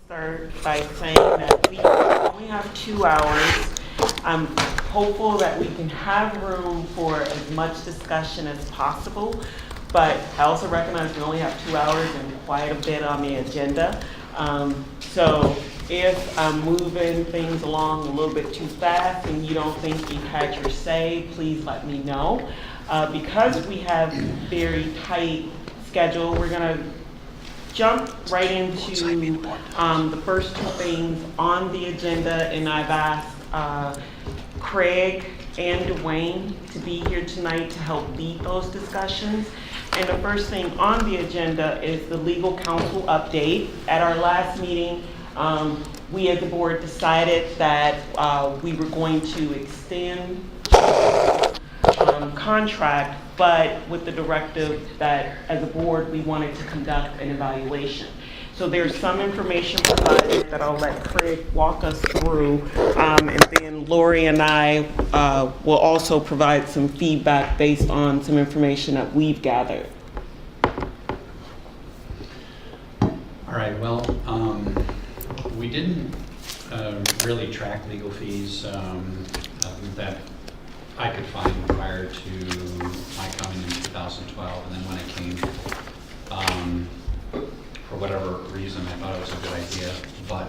Start by saying that we only have 2 hours. I'm hopeful that we can have room for as much discussion as possible, but I also recognize we only have 2 hours and quite a bit on the agenda. So if I'm moving things along a little bit too fast and you don't think you've had your say, please let me know. Because we have very tight schedule, we're gonna jump right into the first 2 things on the agenda, and I've asked Craig and Dwayne to be here tonight to help lead those discussions. And the first thing on the agenda is the legal counsel update. At our last meeting, we as a board decided that we were going to extend contract, but with the directive that as a board we wanted to conduct an evaluation. So there's some information provided that I'll let Craig walk us through, and then Lori and I will also provide some feedback based on some information that we've gathered. All right, well, we didn't really track legal fees that I could find prior to my coming in 2012, and then when I came, for whatever reason, I thought it was a good idea. But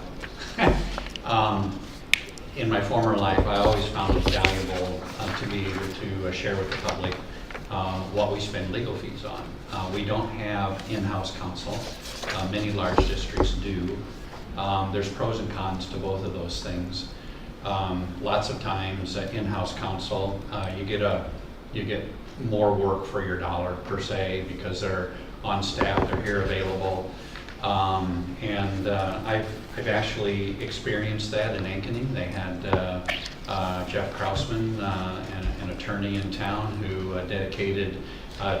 in my former life, I always found it valuable to be able to share with the public what we spend legal fees on. We don't have in-house counsel. Many large districts do. There's pros and cons to both of those things. Lots of times in-house counsel, you get more work for your dollar per se because they're on staff, they're here available. And I've actually experienced that in Ankeny. They had Jeff Krausman, an attorney in town, who dedicated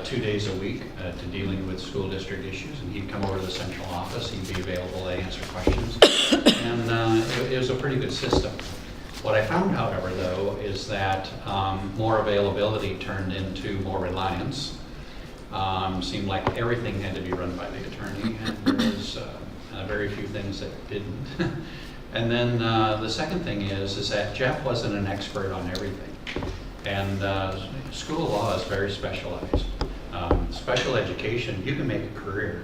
2 days a week to dealing with school district issues, and he'd come over to the central office, he'd be available to answer questions, and it was a pretty good system. What I found, however, though, is that more availability turned into more reliance. Seemed like everything had to be run by the attorney, and there was very few things that didn't. And then the second thing is that Jeff wasn't an expert on everything. And school law is very specialized. Special education, you can make a career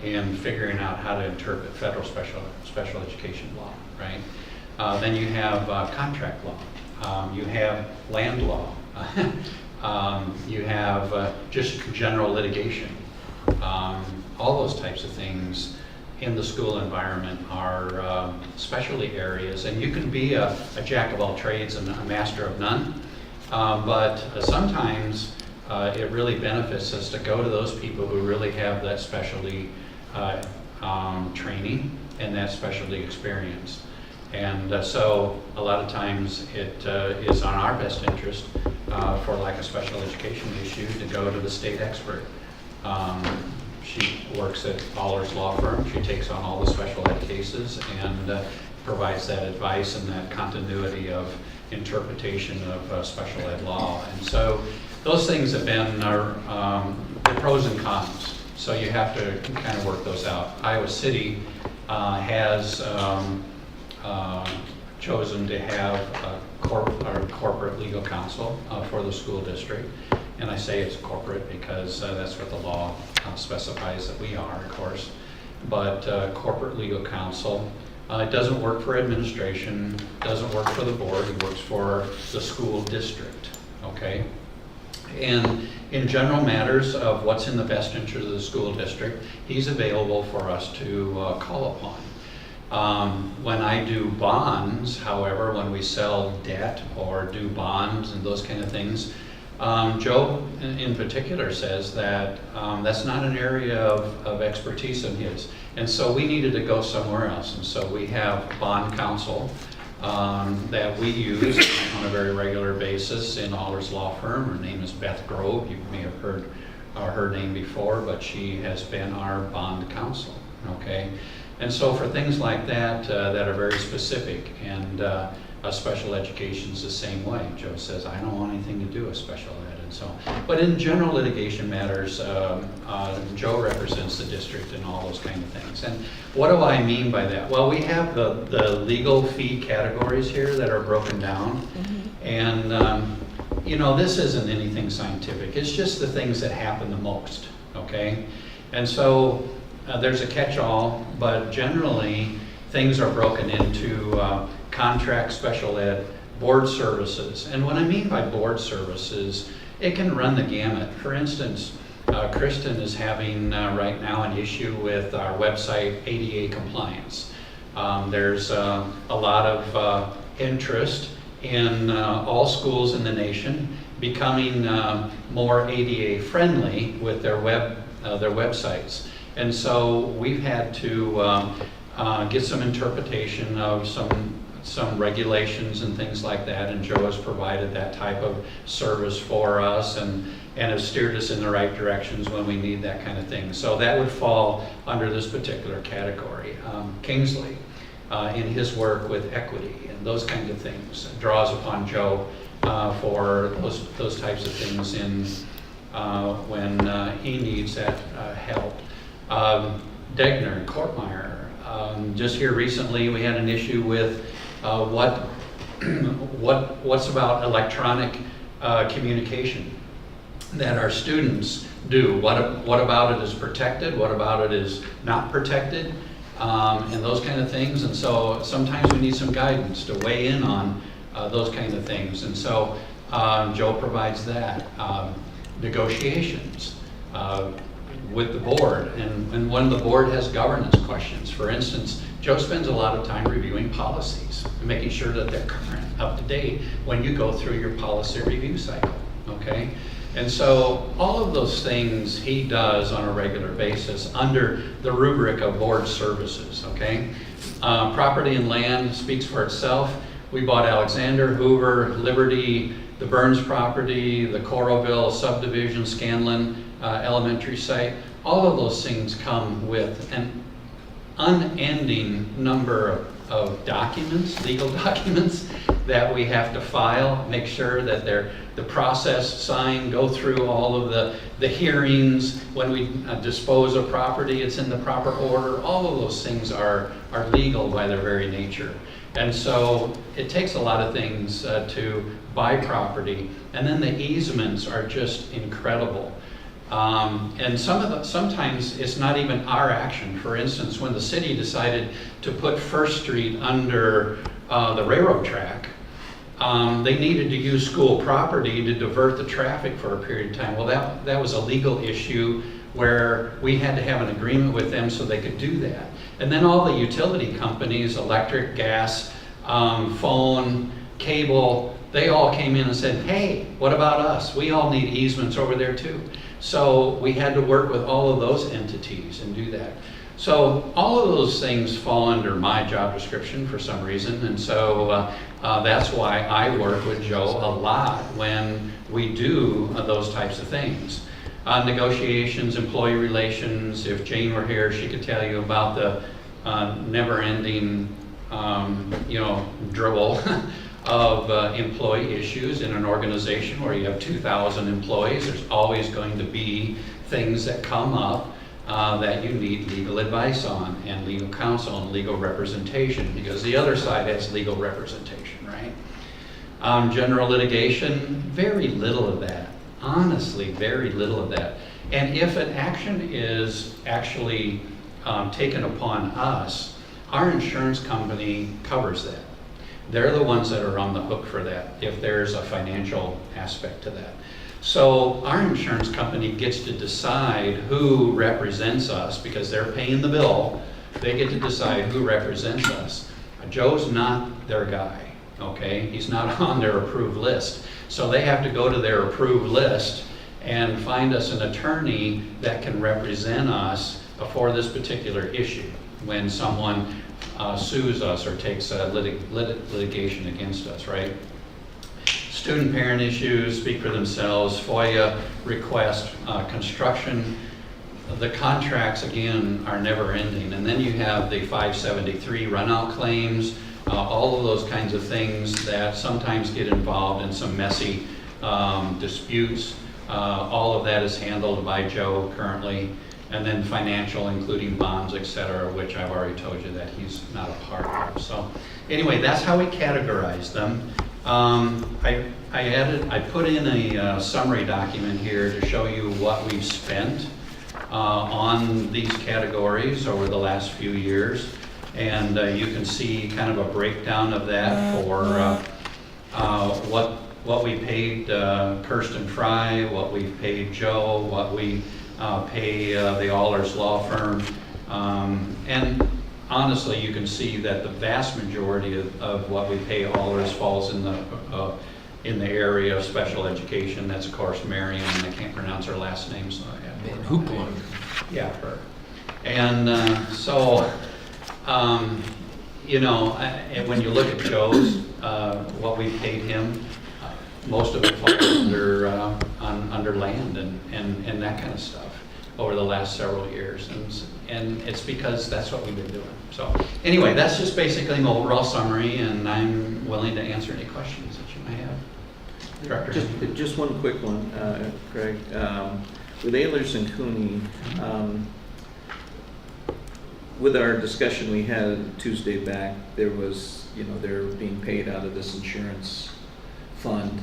in figuring out how to interpret federal special education law, right? Then you have contract law, you have land law, you have just general litigation. All those types of things in the school environment are specialty areas, and you can be a jack of all trades and a master of none, but sometimes it really benefits us to go to those people who really have that specialty training and that specialty experience. And so a lot of times it is on our best interest for like a special education issue to go to the state expert. She works at Allers Law Firm. She takes on all the special ed cases and provides that advice and that continuity of interpretation of special ed law. And so those things have been the pros and cons. So you have to kind of work those out. Iowa City has chosen to have a corporate legal counsel for the school district. And I say it's corporate because that's what the law specifies that we are, of course. But corporate legal counsel, it doesn't work for administration, doesn't work for the board, it works for the school district, okay? And in general matters of what's in the best interest of the school district, he's available for us to call upon. When I do bonds, however, when we sell debt or do bonds and those kind of things, Joe in particular says that that's not an area of expertise of his. And so we needed to go somewhere else. And so we have bond counsel that we use on a very regular basis in Allers Law Firm. Her name is Beth Grove. You may have heard her name before, but she has been our bond counsel. Okay, And so for things like that, that are very specific, and special education's the same way. Joe says, I don't want anything to do with special ed, and so. But in general litigation matters, Joe represents the district and all those kind of things. And what do I mean by that? Well, we have the legal fee categories here that are broken down. And you know, this isn't anything scientific. It's just the things that happen the most, okay? And so there's a catch-all, but generally things are broken into contract, special ed, board services. And what I mean by board services, it can run the gamut. For instance, Kristen is having right now an issue with our website ADA compliance. There's a lot of interest in all schools in the nation becoming more ADA friendly with their websites. And so we've had to get some interpretation of some regulations and things like that, and Joe has provided that type of service for us and has steered us in the right directions when we need that kind of thing. So that would fall under this particular category. Kingsley, in his work with equity and those kinds of things, draws upon Joe for those types of things when he needs that help. Degner and Kortmeyer, just here recently we had an issue with what's about electronic communication that our students do. What about it is protected? What about it is not protected? And those kind of things. And so sometimes we need some guidance to weigh in on those kinds of things. And so Joe provides that. Negotiations with the board, and when the board has governance questions. For instance, Joe spends a lot of time reviewing policies and making sure that they're current, up to date when you go through your policy review cycle, okay? And so all of those things he does on a regular basis under the rubric of board services, okay? Property and land speaks for itself. We bought Alexander, Hoover, Liberty, the Burns property, the Coralville subdivision, Scanlon elementary site. All of those things come with an unending number of documents, legal documents, that we have to file, make sure that they're the process signed, go through all of the hearings. When we dispose of property, it's in the proper order. All of those things are legal by their very nature. And so it takes a lot of things to buy property. And then the easements are just incredible. And sometimes it's not even our action. For instance, when the city decided to put First Street under the railroad track, they needed to use school property to divert the traffic for a period of time. Well, that was a legal issue where we had to have an agreement with them so they could do that. And then all the utility companies, electric, gas, phone, cable, they all came in and said, hey, what about us? We all need easements over there too. So we had to work with all of those entities and do that. So all of those things fall under my job description for some reason, and so that's why I work with Joe a lot when we do those types of things. Negotiations, employee relations. If Jane were here, she could tell you about the never-ending, dribble of employee issues in an organization where you have 2,000 employees. There's always going to be things that come up that you need legal advice on, and legal counsel and legal representation, because the other side has legal representation, right? General litigation, very little of that. Honestly, very little of that. And if an action is actually taken upon us, our insurance company covers that. They're the ones that are on the hook for that if there's a financial aspect to that. So our insurance company gets to decide who represents us because they're paying the bill. They get to decide who represents us. Joe's not their guy, okay? He's not on their approved list. So they have to go to their approved list and find us an attorney that can represent us for this particular issue when someone sues us or takes litigation against us, right? Student parent issues speak for themselves. FOIA request, construction the contracts, again, are never ending. And then you have the 573 runout claims, all of those kinds of things that sometimes get involved in some messy disputes. All of that is handled by Joe currently. And then financial, including bonds, et cetera, which I've already told you that he's not a part of. So anyway, that's how we categorize them. I put in a summary document here to show you what we've spent on these categories over the last few years. And you can see kind of a breakdown of that for what we paid Kirsten Fry, what we paid Joe, what we pay the Allers Law Firm. And honestly, you can see that the vast majority of what we pay Allers falls in the area of special education. That's of course Marion, and I can't pronounce her last name, so I have Van Hoopla. Yeah, her. And you know, and when you look at Joe's, what we paid him, most of it falls under land and that kind of stuff over the last several years, and it's because that's what we've been doing. So anyway, that's just basically my overall summary, and I'm willing to answer any questions that you may have. Director. Just one quick one, Craig. With Ehlers and Cooney, with our discussion we had Tuesday back, there was, you know, they're being paid out of this insurance fund.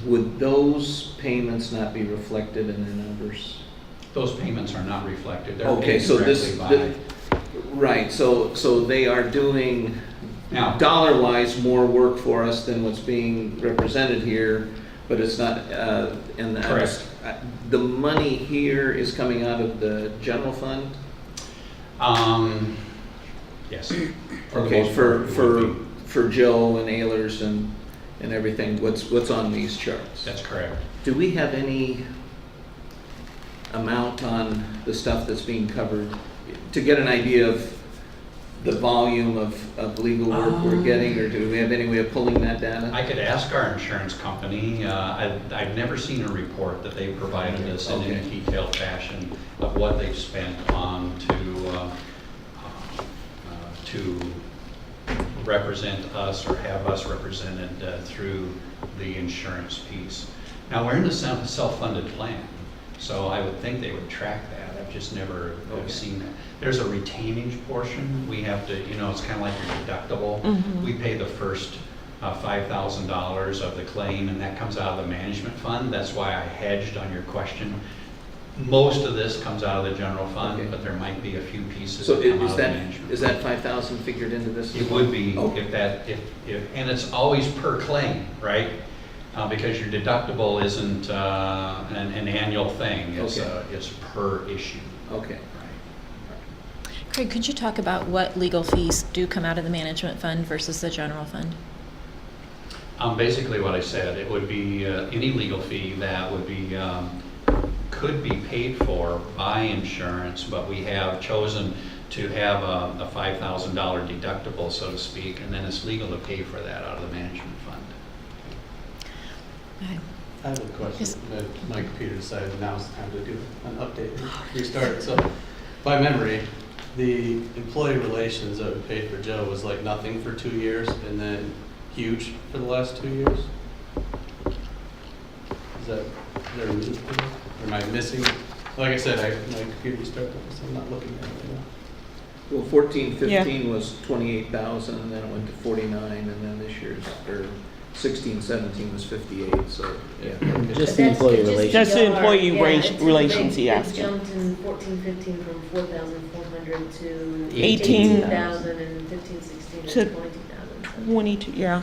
Would those payments not be reflected in the numbers? Those payments are not reflected. They're Okay, paid so directly right, so they are doing Now- dollar-wise more work for us than what's being represented here, but it's not, Correct. The money here is coming out of the general fund? Yes. For the Okay, most part, it would be. for Joe and Ehlers and everything, what's on these charts? That's correct. Do we have any amount on the stuff that's being covered, to get an idea of the volume of legal work we're getting, or do we have any way of pulling that data? I could ask our insurance company. I've never seen a report that they provided us in any Okay. detailed fashion of what they've spent on to represent us or have us represented through the insurance piece. Now, we're in a self-funded plan, so I would think they would track that. I've just never seen that. There's a retainage portion. We have to, you know, it's kind of like your deductible. We pay the first $5,000 of the claim, and that comes out of the management fund. That's why I hedged on your question. Most of this comes out of the general fund, Okay. but there might be a few pieces So that come out is of the that, management. is that 5,000 figured into this? It would be Okay. if and it's always per claim, right? Because your deductible isn't an annual thing. It's Okay. it's per issue. Okay. Craig, could you talk about what legal fees do come out of the management fund versus the general fund? Basically what I said, it would be any legal fee that would be, could be paid for by insurance, but we have chosen to have a $5,000 deductible, so to speak, and then it's legal to pay for that out of the management fund. Okay. I have a question. Yes. My computer decided now's the time to do an update and restart it. So, by memory, the employee relations that we paid for Joe was like nothing for 2 years and then huge for the last 2 years? Is there a reason for that? Or am I missing? Like I said, my computer restarted, so I'm not looking at it right now. Well, 14-15 was 28,000, and then it went to 49, and then this year's, or 16-17 was 58, so, yeah. Just the employee relations. That's the employee it's relations he it asked him. jumped in 14-15 from 4,400 to 18,000 and 15-16 to to 22,000. 22, yeah.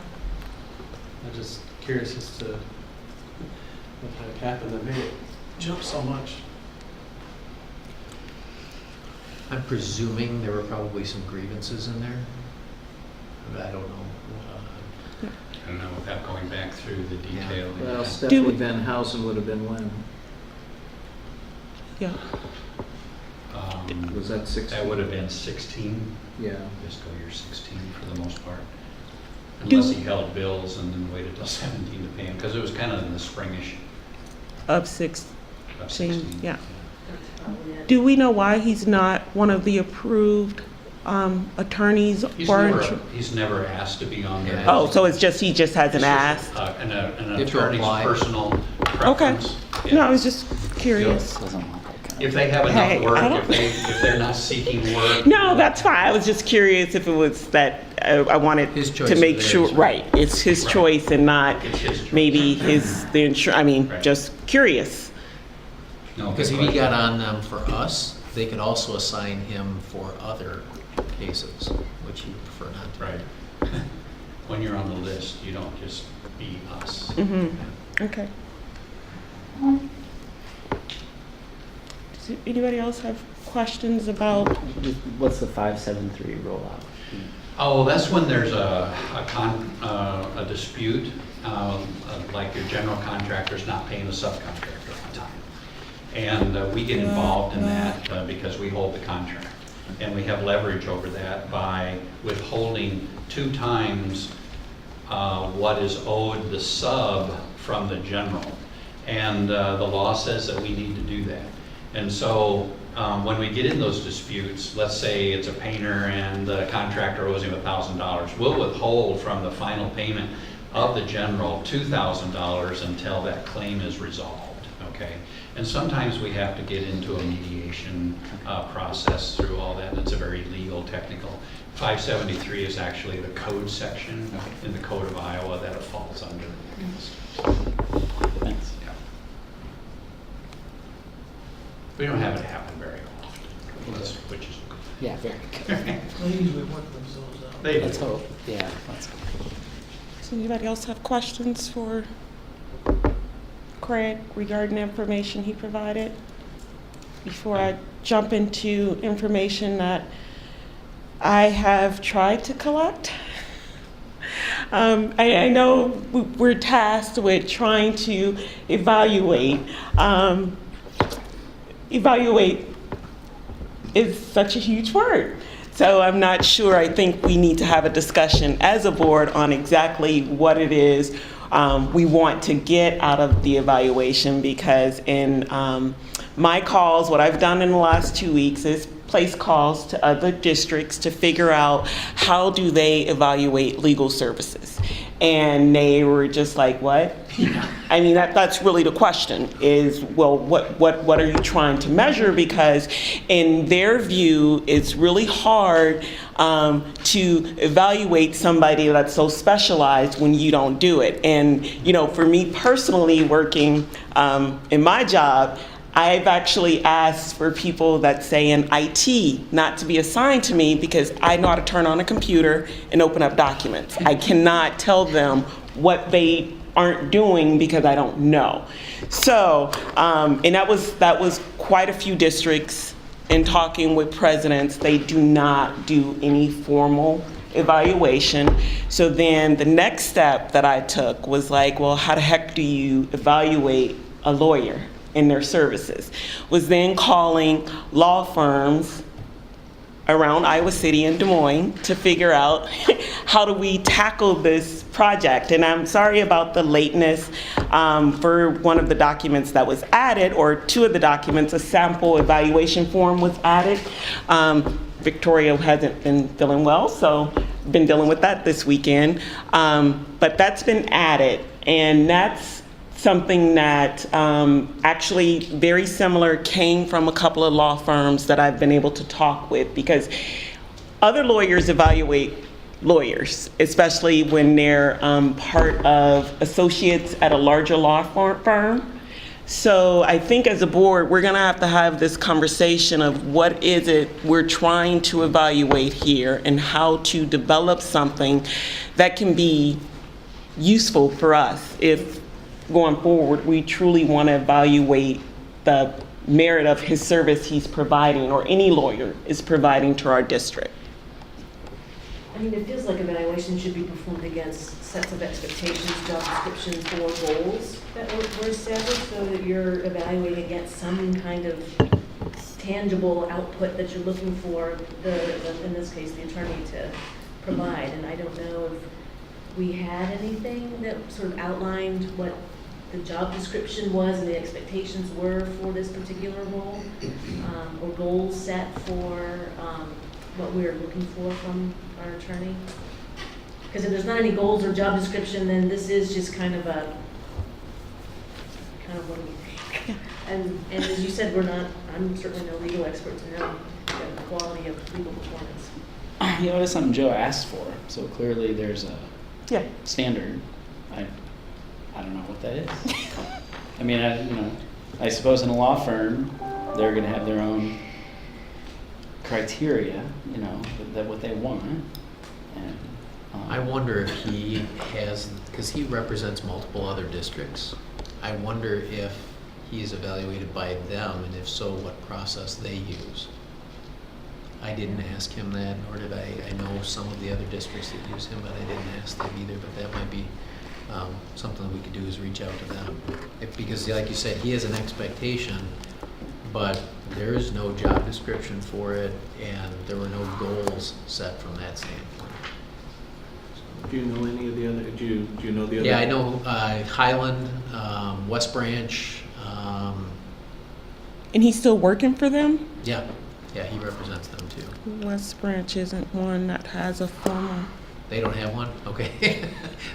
I'm just curious as to what the heck happened that made it jump so much. I'm presuming there were probably some grievances in there, but I don't know. I don't know, without going back through the detail. Well, Stephanie Van Housen would have been when? Yeah. Was that 16? That would have been 16, Yeah. fiscal year 16 for the most part. Do- Unless he held bills and then waited till 17 to pay him, because it was kind of in the springish Of 6, of Same, 16. yeah. probably it. Do we know why he's not one of the approved attorneys for? He's never asked to be on there. Oh, so it's just, he just hasn't asked? An If you attorney's apply. personal Okay. preference. No, I was just curious. If they have Hey, enough work, I don't- if they're not seeking work. No, that's fine. I was just curious if it was that, I wanted His choice to make is sure, theirs. right, it's his Right. choice and not It's his choice. maybe the I mean, Right. just curious. No, Because if good he got question. on them for us, they could also assign him for other cases, which he prefer not to. Right. When you're on the list, you don't just be us. Mm-hmm, okay. Does anybody else have questions about? What's the 573 rollout? Oh, that's when there's a dispute, like your general contractor's not paying the subcontractor on time. And we get involved in that because we hold the contract. And we have leverage over that by withholding 2 times what is owed the sub from the general. And the law says that we need to do that. And so when we get in those disputes, let's say it's a painter and the contractor owes him $1,000, we'll withhold from the final payment of the general $2,000 until that claim is resolved, okay? And sometimes we have to get into a mediation process through all that. It's a very legal, technical. 573 is actually the code section in the Code of Iowa that it falls under. Thanks. Yeah. We don't have it happen very often, which is good. Yeah, very good. They Let's do. hope. Yeah, let's hope. Does anybody else have questions for Craig regarding the information he provided? Before I jump into information that I have tried to collect. I know we're tasked with trying to evaluate. Evaluate is such a huge word. So I'm not sure. I think we need to have a discussion as a board on exactly what it is we want to get out of the evaluation, because in my calls, what I've done in the last 2 weeks is place calls to other districts to figure out how do they evaluate legal services. And they were just like, what? I mean, that's really the question is, well, what are you trying to measure? Because in their view, it's really hard to evaluate somebody that's so specialized when you don't do it. And, you know, for me personally, working in my job, I've actually asked for people that say in IT not to be assigned to me because I know how to turn on a computer and open up documents. I cannot tell them what they aren't doing because I don't know. So, and that was quite a few districts. In talking with presidents, they do not do any formal evaluation. So then the next step that I took was like, well, how the heck do you evaluate a lawyer in their services? Was then calling law firms around Iowa City and Des Moines to figure out how do we tackle this project. And I'm sorry about the lateness for one of the documents that was added, or 2 of the documents, a sample evaluation form was added. Victoria hasn't been feeling well, so been dealing with that this weekend. But that's been added, and that's something that actually very similar came from a couple of law firms that I've been able to talk with, because other lawyers evaluate lawyers, especially when they're part of associates at a larger law firm. So I think as a board, we're gonna have to have this conversation of what is it we're trying to evaluate here and how to develop something that can be useful for us if going forward we truly want to evaluate the merit of his service he's providing, or any lawyer is providing to our district. I mean, it feels like evaluation should be performed against sets of expectations, job descriptions, or goals that were established, so that you're evaluating against some kind of tangible output that you're looking for in this case, the attorney to provide. And I don't know if we had anything that sort of outlined what the job description was and the expectations were for this particular role, or goals set for what we're looking for from our attorney? Because if there's not any goals or job description, then this is just kind of what do we think? And as you said, I'm certainly no legal expert to know the quality of legal performance. You know, it's something Joe asked for, so clearly there's a Yeah. standard. I don't know what that is. I mean, I suppose in a law firm, they're gonna have their own criteria, that what they want. And, I wonder if he has, because he represents multiple other districts, I wonder if he's evaluated by them, and if so, what process they use. I didn't ask him that, nor did I know some of the other districts that use him, but I didn't ask them either, but that might be something that we could do is reach out to them. Because like you said, he has an expectation, but there is no job description for it, and there were no goals set from that standpoint. Do you know any of the other, do you know the other? Yeah, I know Highland, West Branch, And he's still working for them? yeah, he represents them too. West Branch isn't one that has a formal. They don't have one? Okay.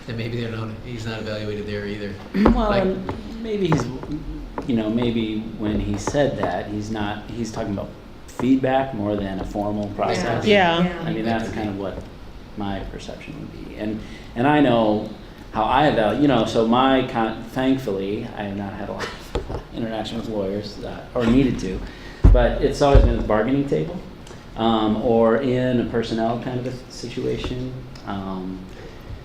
Then maybe he's not evaluated there either. well, Like- and maybe maybe when he said that, he's talking about feedback more than a formal process. Yeah. I mean, that's kind of what my perception would be. And I know how I evaluate, so thankfully, I have not had a lot of interaction with lawyers, or needed to, but it's always been at the bargaining table, or in a personnel kind of a situation.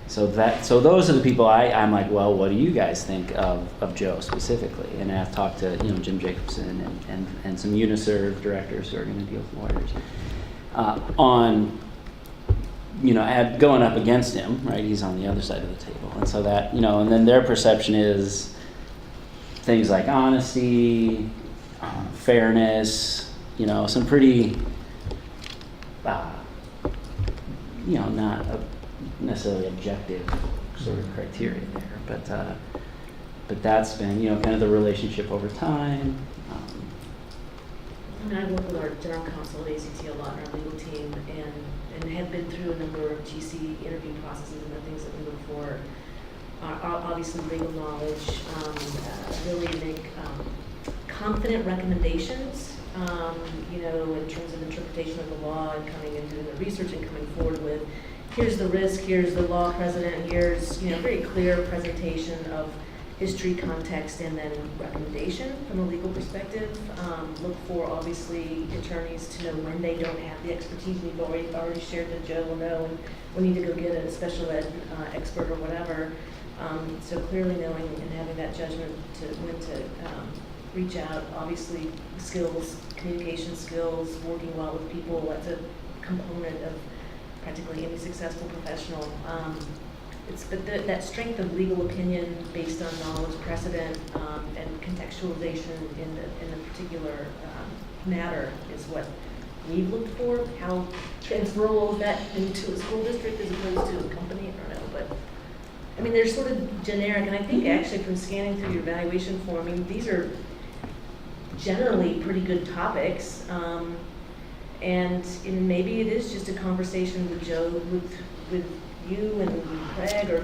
So those are the people I'm like, well, what do you guys think of Joe specifically? And I've talked to, Jim Jacobson and some Uniserv directors who are going to deal with lawyers on going up against him, right? He's on the other side of the table. And so that, and then their perception is things like honesty, fairness, some pretty, not necessarily objective sort of criteria there. But that's been, kind of the relationship over time. And I work with our general counsel at ACT a lot, our legal team, and have been through a number of GC interview processes, and the things that we look for are obviously legal knowledge, ability to make confident recommendations, in terms of interpretation of the law and coming and doing the research and coming forward with, here's the risk, here's the law precedent, here's, very clear presentation of history, context, and then recommendation from a legal perspective. Look for, obviously, attorneys to know when they don't have the expertise. We've already shared that Joe will know, and we need to go get a special ed expert or whatever. So clearly knowing and having that judgment to when to reach out. Obviously, skills, communication skills, working well with people, that's a component of practically any successful professional. But that strength of legal opinion based on knowledge, precedent, and contextualization in the particular matter is what we've looked for. How transferable is that into a school district as opposed to a company? I don't know, but I mean, they're sort of generic, and I think actually from scanning through your evaluation form, these are generally pretty good topics, and maybe it is just a conversation with Joe, with you and Craig, or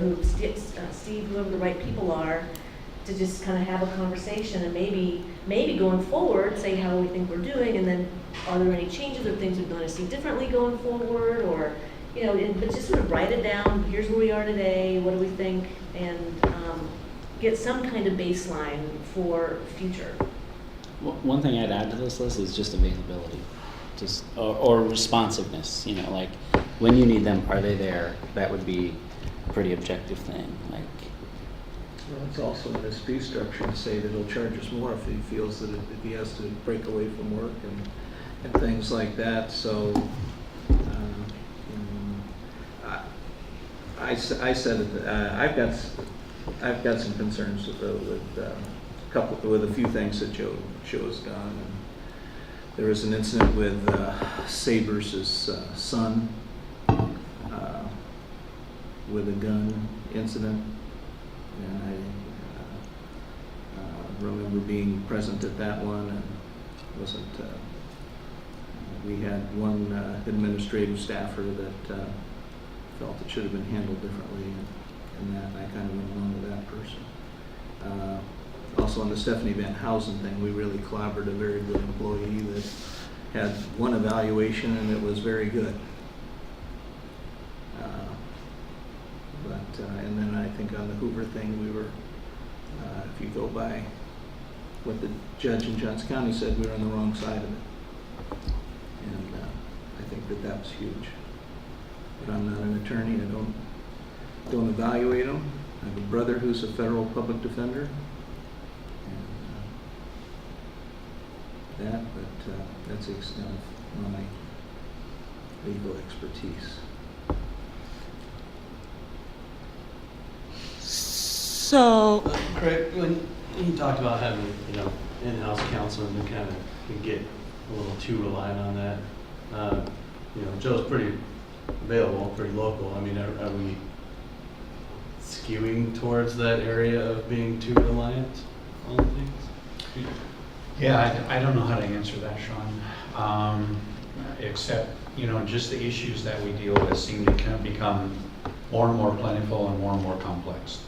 Steve, whoever the right people are, to just kind of have a conversation, and maybe going forward, say how we think we're doing, and then are there any changes or things we're going to see differently going forward, or but just sort of write it down. Here's where we are today. What do we think? And get some kind of baseline for future. One thing I'd add to this list is just availability, or responsiveness. Like when you need them, are they there? That would be a pretty objective thing. Like, Well, it's also in his fee structure to say that he'll charge us more if he feels that if he has to break away from work and things like that. So I said it. I've got some concerns with a few things that Joe has done. And there was an incident with Sabers' son with a gun incident, and remember being present at that one, and wasn't, we had one administrative staffer that felt it should have been handled differently, and that, and I kind of went along with that person. Also on the Stephanie Van Housen thing, we really clobbered a very good employee that had one evaluation and it was very good. And then I think on the Hoover thing, we were, if you go by what the judge in Johnson County said, we were on the wrong side of it. And I think that that was huge. But I'm not an attorney, I don't evaluate them. I have a brother who's a federal public defender. And that's the extent of my legal expertise. So, Craig, when you talked about having, in-house counsel and kind of can get a little too reliant on that, Joe's pretty available, pretty local. I mean, are we skewing towards that area of being too reliant on things? Yeah, I don't know how to answer that, Sean. Except, just the issues that we deal with seem to kind of become more and more plentiful and more complex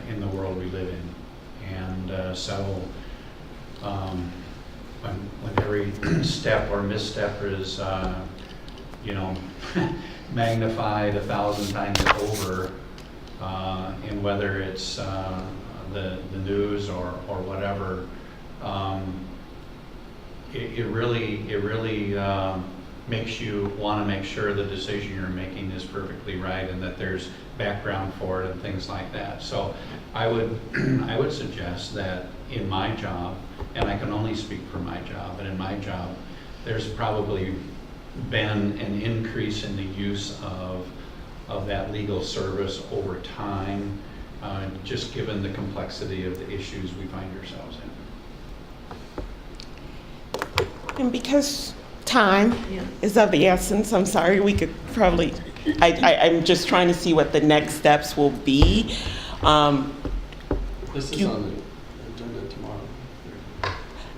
in the world we live in. And so when every step or misstep is, magnified 1,000 times over, and whether it's the news or whatever, it really makes you want to make sure the decision you're making is perfectly right and that there's background for it and things like that. So I would suggest that in my job, and I can only speak for my job, but in my job, there's probably been an increase in the use of that legal service over time, just given the complexity of the issues we find ourselves in. and because time Yeah. is of the essence, I'm sorry, we could probably, I'm just trying to see what the next steps will be. This is You- on the agenda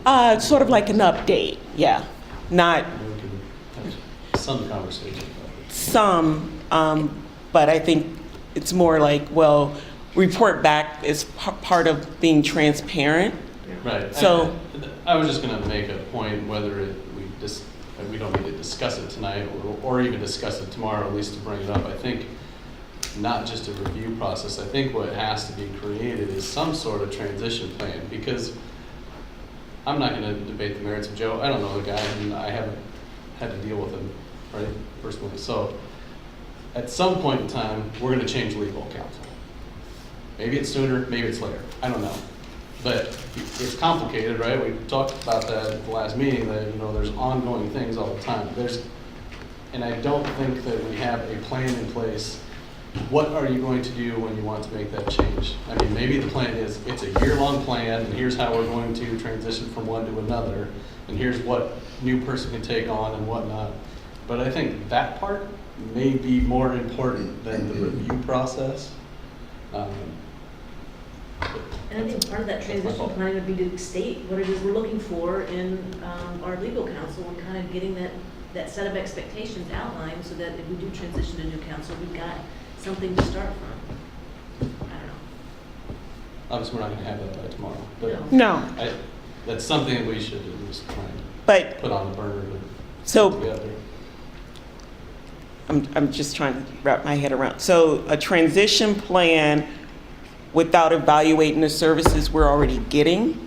tomorrow. Sort of like an update, yeah. Not We can have some conversation about it. some, but I think it's more like, well, report back is part of being transparent. Right. So- I was just going to make a point whether we don't need to discuss it tonight or even discuss it tomorrow, at least to bring it up. I think not just a review process. I think what has to be created is some sort of transition plan, because I'm not going to debate the merits of Joe. I don't know the guy, and I haven't had to deal with him, right, personally. So at some point in time, we're going to change legal counsel. Maybe it's sooner, maybe it's later. I don't know. But it's complicated, right? We talked about that at the last meeting, that, there's ongoing things all the time. And I don't think that we have a plan in place. What are you going to do when you want to make that change? I mean, maybe the plan is, it's a year-long plan, and here's how we're going to transition from one to another, and here's what new person can take on and whatnot. But I think that part may be more important than the review process. And I think part of that transition plan would be to state what it is we're looking for in our legal counsel, and kind of getting that set of expectations outlined, so that if we do transition to new counsel, we've got something to start from. I don't know. Obviously, we're not going to have that by tomorrow, but No, that's something that we should at least try and but, put on the burner so together. I'm just trying to wrap my head around. So a transition plan without evaluating the services we're already getting?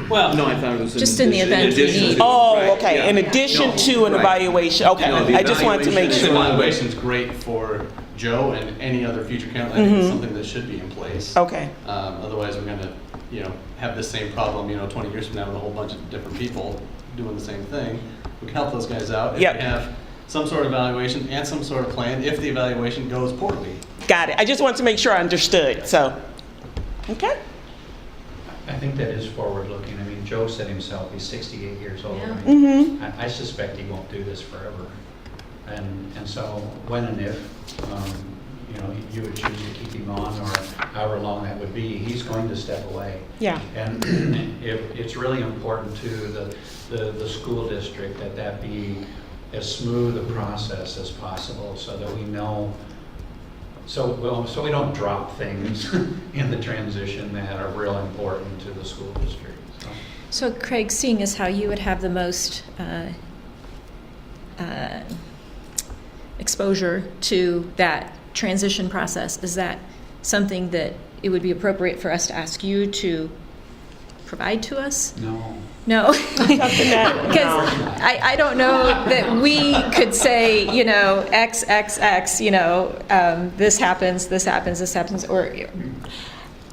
Well, No, I thought it was Just in the event we addition need. to- Oh, right, okay, yeah. in addition No, to an right. evaluation, okay. No, the I just wanted to make this evaluation- sure. evaluation is great for Joe and any other future counsel. I think it's something that should be in place. Okay, Otherwise, we're going to, have the same problem, 20 years from now with a whole bunch of different people doing the same thing. We can help those guys out if Yep. we have some sort of evaluation and some sort of plan if the evaluation goes poorly. got it. I just wanted to make sure I understood, so, okay. I think that is forward-looking. I mean, Joe said himself, he's 68 years old. Yeah. I mean, Mm-hmm. I suspect he won't do this forever. And so when and if you would choose to keep him on, or however long that would be, he's going to step away. Yeah. And it's really important to the school district that be as smooth a process as possible, so that we know, so we don't drop things in the transition that are real important to the school district. So Craig, seeing as how you would have the most exposure to that transition process, is that something that it would be appropriate for us to ask you to provide to us? No. No? Something that- Because I don't know that we could say, X, this happens, or,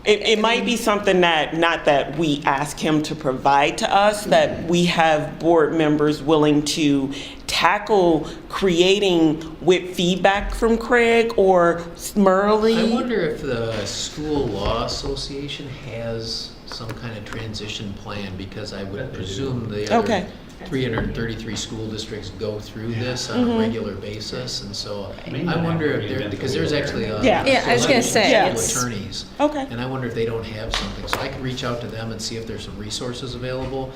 It might be something that, not that we ask him to provide to us, that we have board members willing to tackle creating with feedback from Craig or Smurley. I wonder if the School Law Association has some kind of transition plan, because I would presume the other Okay. 333 school districts go through this on a regular basis, and so Maybe I wonder that if there, would because there's actually a Yeah. Yeah, I was gonna say, selection of it's- attorneys, Okay. and I wonder if they don't have something, so I could reach out to them and see if there's some resources available,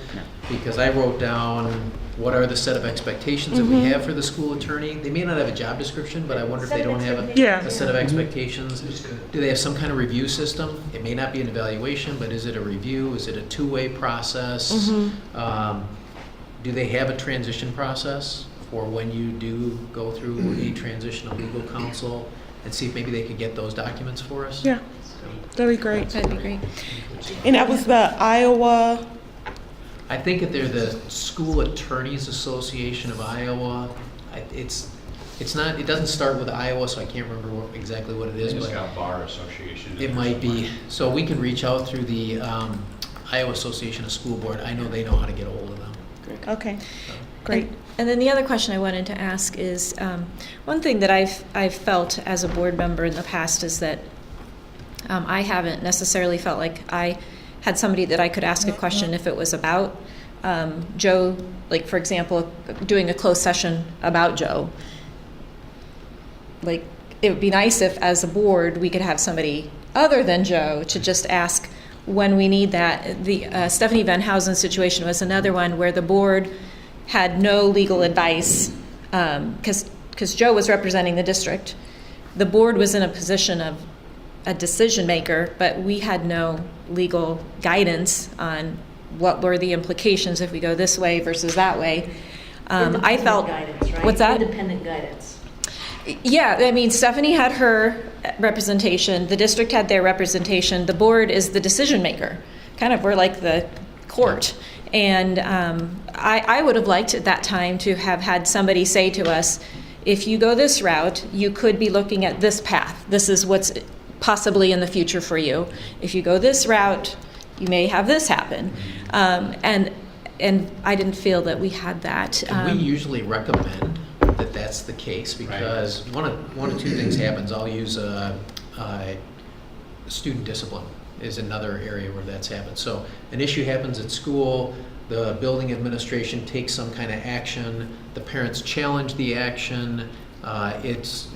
because I wrote down what are the set of expectations that we have for the school attorney. They may not have a job description, but I wonder if they don't have Yeah. a set of expectations. Do they have some kind of review system? It may not be an evaluation, but is it a review? Is it a two-way process? Do they have a transition process for when you do go through a transition of legal counsel? And see if maybe they could get those documents for us? Yeah, that'd be great. that'd be great. And that was the Iowa, I think that they're the School Attorneys Association of Iowa. It's not, it doesn't start with Iowa, so I can't remember exactly what it is, It's but got Bar Association. it might be. So we can reach out through the Iowa Association of School Board. I know they know how to get a hold of them. okay, great. And then the other question I wanted to ask is, one thing that I've felt as a board member in the past is that I haven't necessarily felt like I had somebody that I could ask a question if it was about Joe, like for example, doing a closed session about Joe. Like, it would be nice if as a board we could have somebody other than Joe to just ask when we need that. The Stephanie Van Housen situation was another one where the board had no legal advice because Joe was representing the district. The board was in a position of a decision maker, but we had no legal guidance on what were the implications if we go this way versus that way. I felt, Guidance, right? what's that? Independent guidance. Yeah, I mean, Stephanie had her representation, the district had their representation, the board is the decision maker. Kind of, we're like the court. And I would have liked at that time to have had somebody say to us, if you go this route, you could be looking at this path. This is what's possibly in the future for you. If you go this route, you may have this happen. And I didn't feel that we had that. And we usually recommend that that's the case, because one of two things happens. I'll use student discipline is another area where that's happened. So an issue happens at school, the building administration takes some kind of action, the parents challenge the action. It's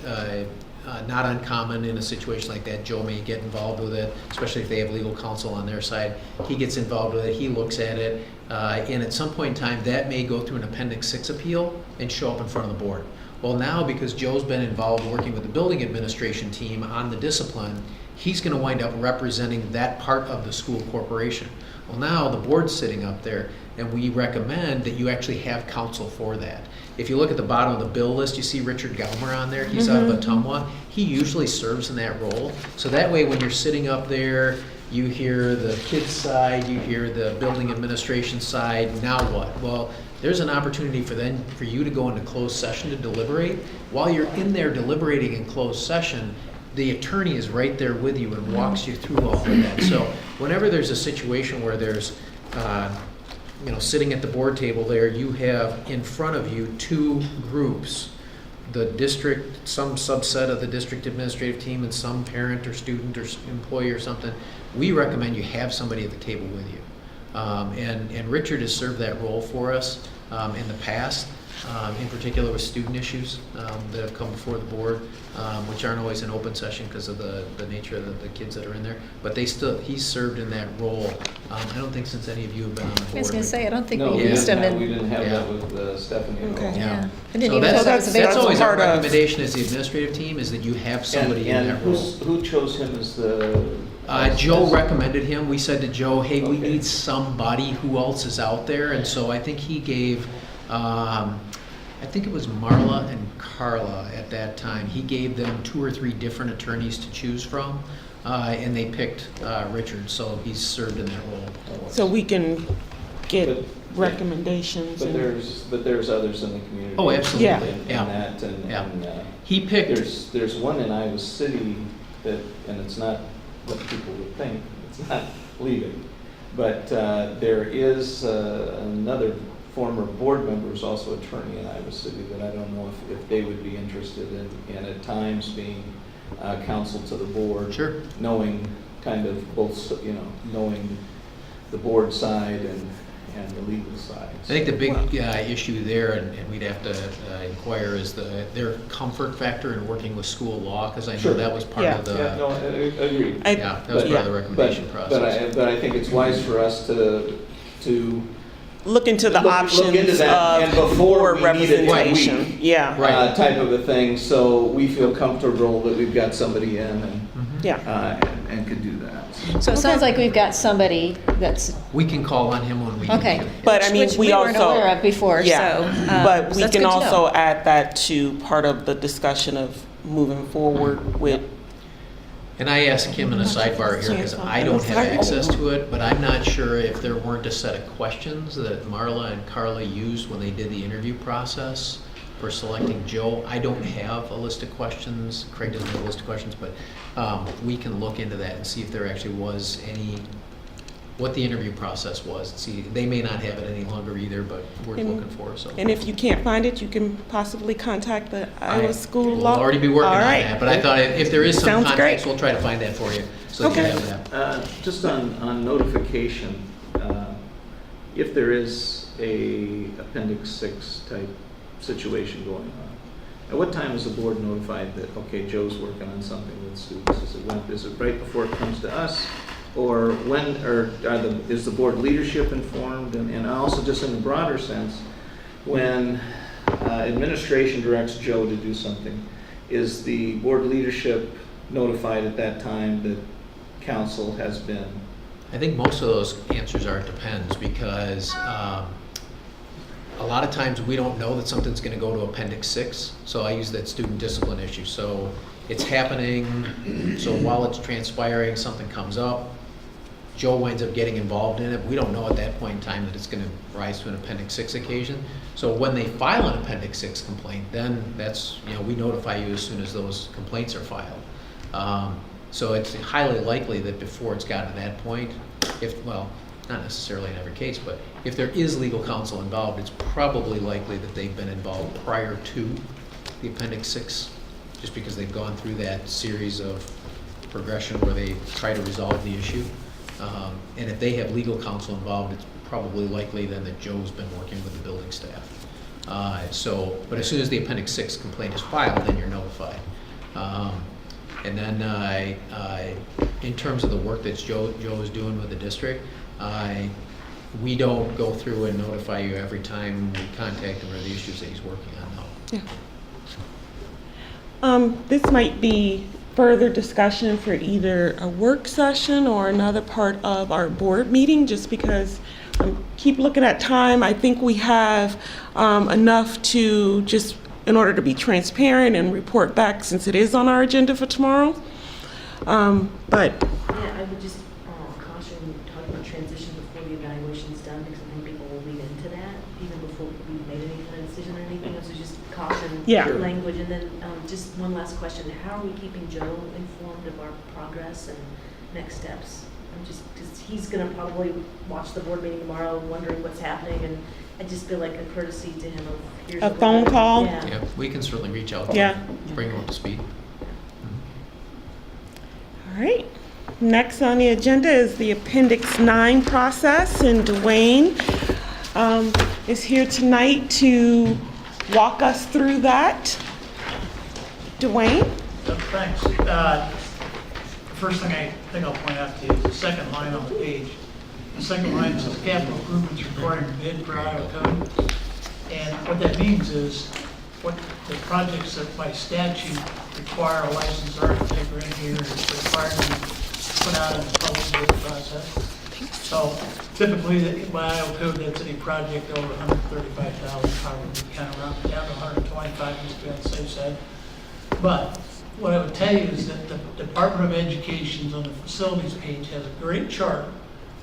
not uncommon in a situation like that. Joe may get involved with it, especially if they have legal counsel on their side. He gets involved with it, he looks at it, and at some point in time, that may go through an Appendix 6 appeal and show up in front of the board. Well, now, because Joe's been involved working with the building administration team on the discipline, he's going to wind up representing that part of the school corporation. Well, now the board's sitting up there, and we recommend that you actually have counsel for that. If you look at the bottom of the bill list, you see Richard Gaumer on there. He's out of Ottumwa. He usually serves in that role. So that way, when you're sitting up there, you hear the kids' side, you hear the building administration side. Now what? Well, there's an opportunity for you to go into closed session to deliberate. While you're in there deliberating in closed session, the attorney is right there with you and walks you through all of that. So whenever there's a situation where there's sitting at the board table there, you have in front of you two groups, the district, some subset of the district administrative team, and some parent or student or employee or something. We recommend you have somebody at the table with you. And Richard has served that role for us in the past. in particular with student issues that have come before the board, which aren't always an open session because of the nature of the kids that are in there. But he's served in that role, I don't think since any of you have been on the board. I was going to say, I don't think No, we we used didn't them have, we in. didn't have that Yeah. with Stephanie at all. Okay. Yeah, I didn't So even know that was that's That's available. always our part of- recommendation as the administrative team, is that you have somebody in And that role. who chose him as the? Joe recommended him. We said to Joe, hey, we Okay. need somebody. Who else is out there? And so I think he gave, I think it was Marla and Carla at that time. He gave them 2 or 3 different attorneys to choose from, and they picked Richard, so he's served in that role. So we can get But- recommendations. But and- there's others in the community. Oh, absolutely. Yeah. In Yeah. that, Yeah. and He picked, there's one in Iowa City that, and it's not what people would think, it's not leaving. But there is another former board member who's also attorney in Iowa City that I don't know if they would be interested in at times being counsel to the board. Sure. Knowing kind of both, knowing the board side and the legal side. I think the big issue there, and we'd have to inquire, is their comfort factor in working with school law, because I know Sure. that was part Yeah. of the, Yeah, no, agreed. yeah, that was part of the recommendation But process. I think it's wise for us to Look into the Look options into that, and of before board we need it to representation. week. Yeah, Right. type of a thing, so we feel comfortable that we've got somebody in yeah. and could do that. So it sounds like we've got somebody that's, We can call on him when we need okay. to. But I mean, which we weren't also- aware of before, so. Yeah, but so we that's can good to know. also add that to part of the discussion of moving forward with, And I asked him in a sidebar here, because I don't have access to it, but I'm not sure if there weren't a set of questions that Marla and Carla used when they did the interview process for selecting Joe. I don't have a list of questions, Craig doesn't have a list of questions, but we can look into that and see if there actually was any, what the interview process was. See, they may not have it any longer either, but we're And- looking for it, so. and if you can't find it, you can possibly contact the Iowa School We'll Law. already be working All on right. that, but I thought if there is some Sounds context, great. we'll try to find that for you, so that you Okay. have that. Just on notification, if there is a Appendix 6 type situation going on, at what time is the board notified that, okay, Joe's working on something with students? Is it right before it comes to us? Or when, or is the board leadership informed? And also just in the broader sense, when administration directs Joe to do something, is the board leadership notified at that time that council has been? I think most of those answers are it depends, because a lot of times we don't know that something's going to go to Appendix 6, so I use that student discipline issue. So it's happening, so while it's transpiring, something comes up, Joe winds up getting involved in it. We don't know at that point in time that it's going to rise to an Appendix 6 occasion. So when they file an Appendix 6 complaint, then that's, we notify you as soon as those complaints are filed. So it's highly likely that before it's gotten to that point, well, not necessarily in every case, but if there is legal counsel involved, it's probably likely that they've been involved prior to the Appendix 6, just because they've gone through that series of progression where they try to resolve the issue. And if they have legal counsel involved, it's probably likely then that Joe's been working with the building staff. But as soon as the Appendix 6 complaint is filed, then you're notified. And then in terms of the work that Joe is doing with the district, we don't go through and notify you every time we contact him or the issues that he's working on, no. Yeah. This might be further discussion for either a work session or another part of our board meeting, just because keep looking at time. I think we have enough to just, in order to be transparent and report back, since it is on our agenda for tomorrow. But Yeah, I would just caution talking about transition before the evaluation's done, because I think people will lead into that even before we've made any kind of decision or anything. So just caution Yeah. language. And then just one last question: how are we keeping Joe informed of our progress and next steps? I'm just because he's going to probably watch the board meeting tomorrow, wondering what's happening, and I just feel like a courtesy to him of here's A what we're phone doing. call? Yeah. Yeah, we can certainly reach out to Yeah. him, bring him up to speed. all right. Next on the agenda is the Appendix 9 process, and Dwayne is here tonight to walk us through that. Dwayne? Thanks. The first thing I think I'll point out to you is the second line on the page. The second line says capital improvements requiring bid per Iowa code. And what that means is what the projects that by statute require a licensed architect or engineer is required to put out in the public bid process. So typically, by Iowa code, that's any project over 135,000, probably kind of round it down to 125, just to be on the safe side. But what I would tell you is that the Department of Education on the facilities page has a great chart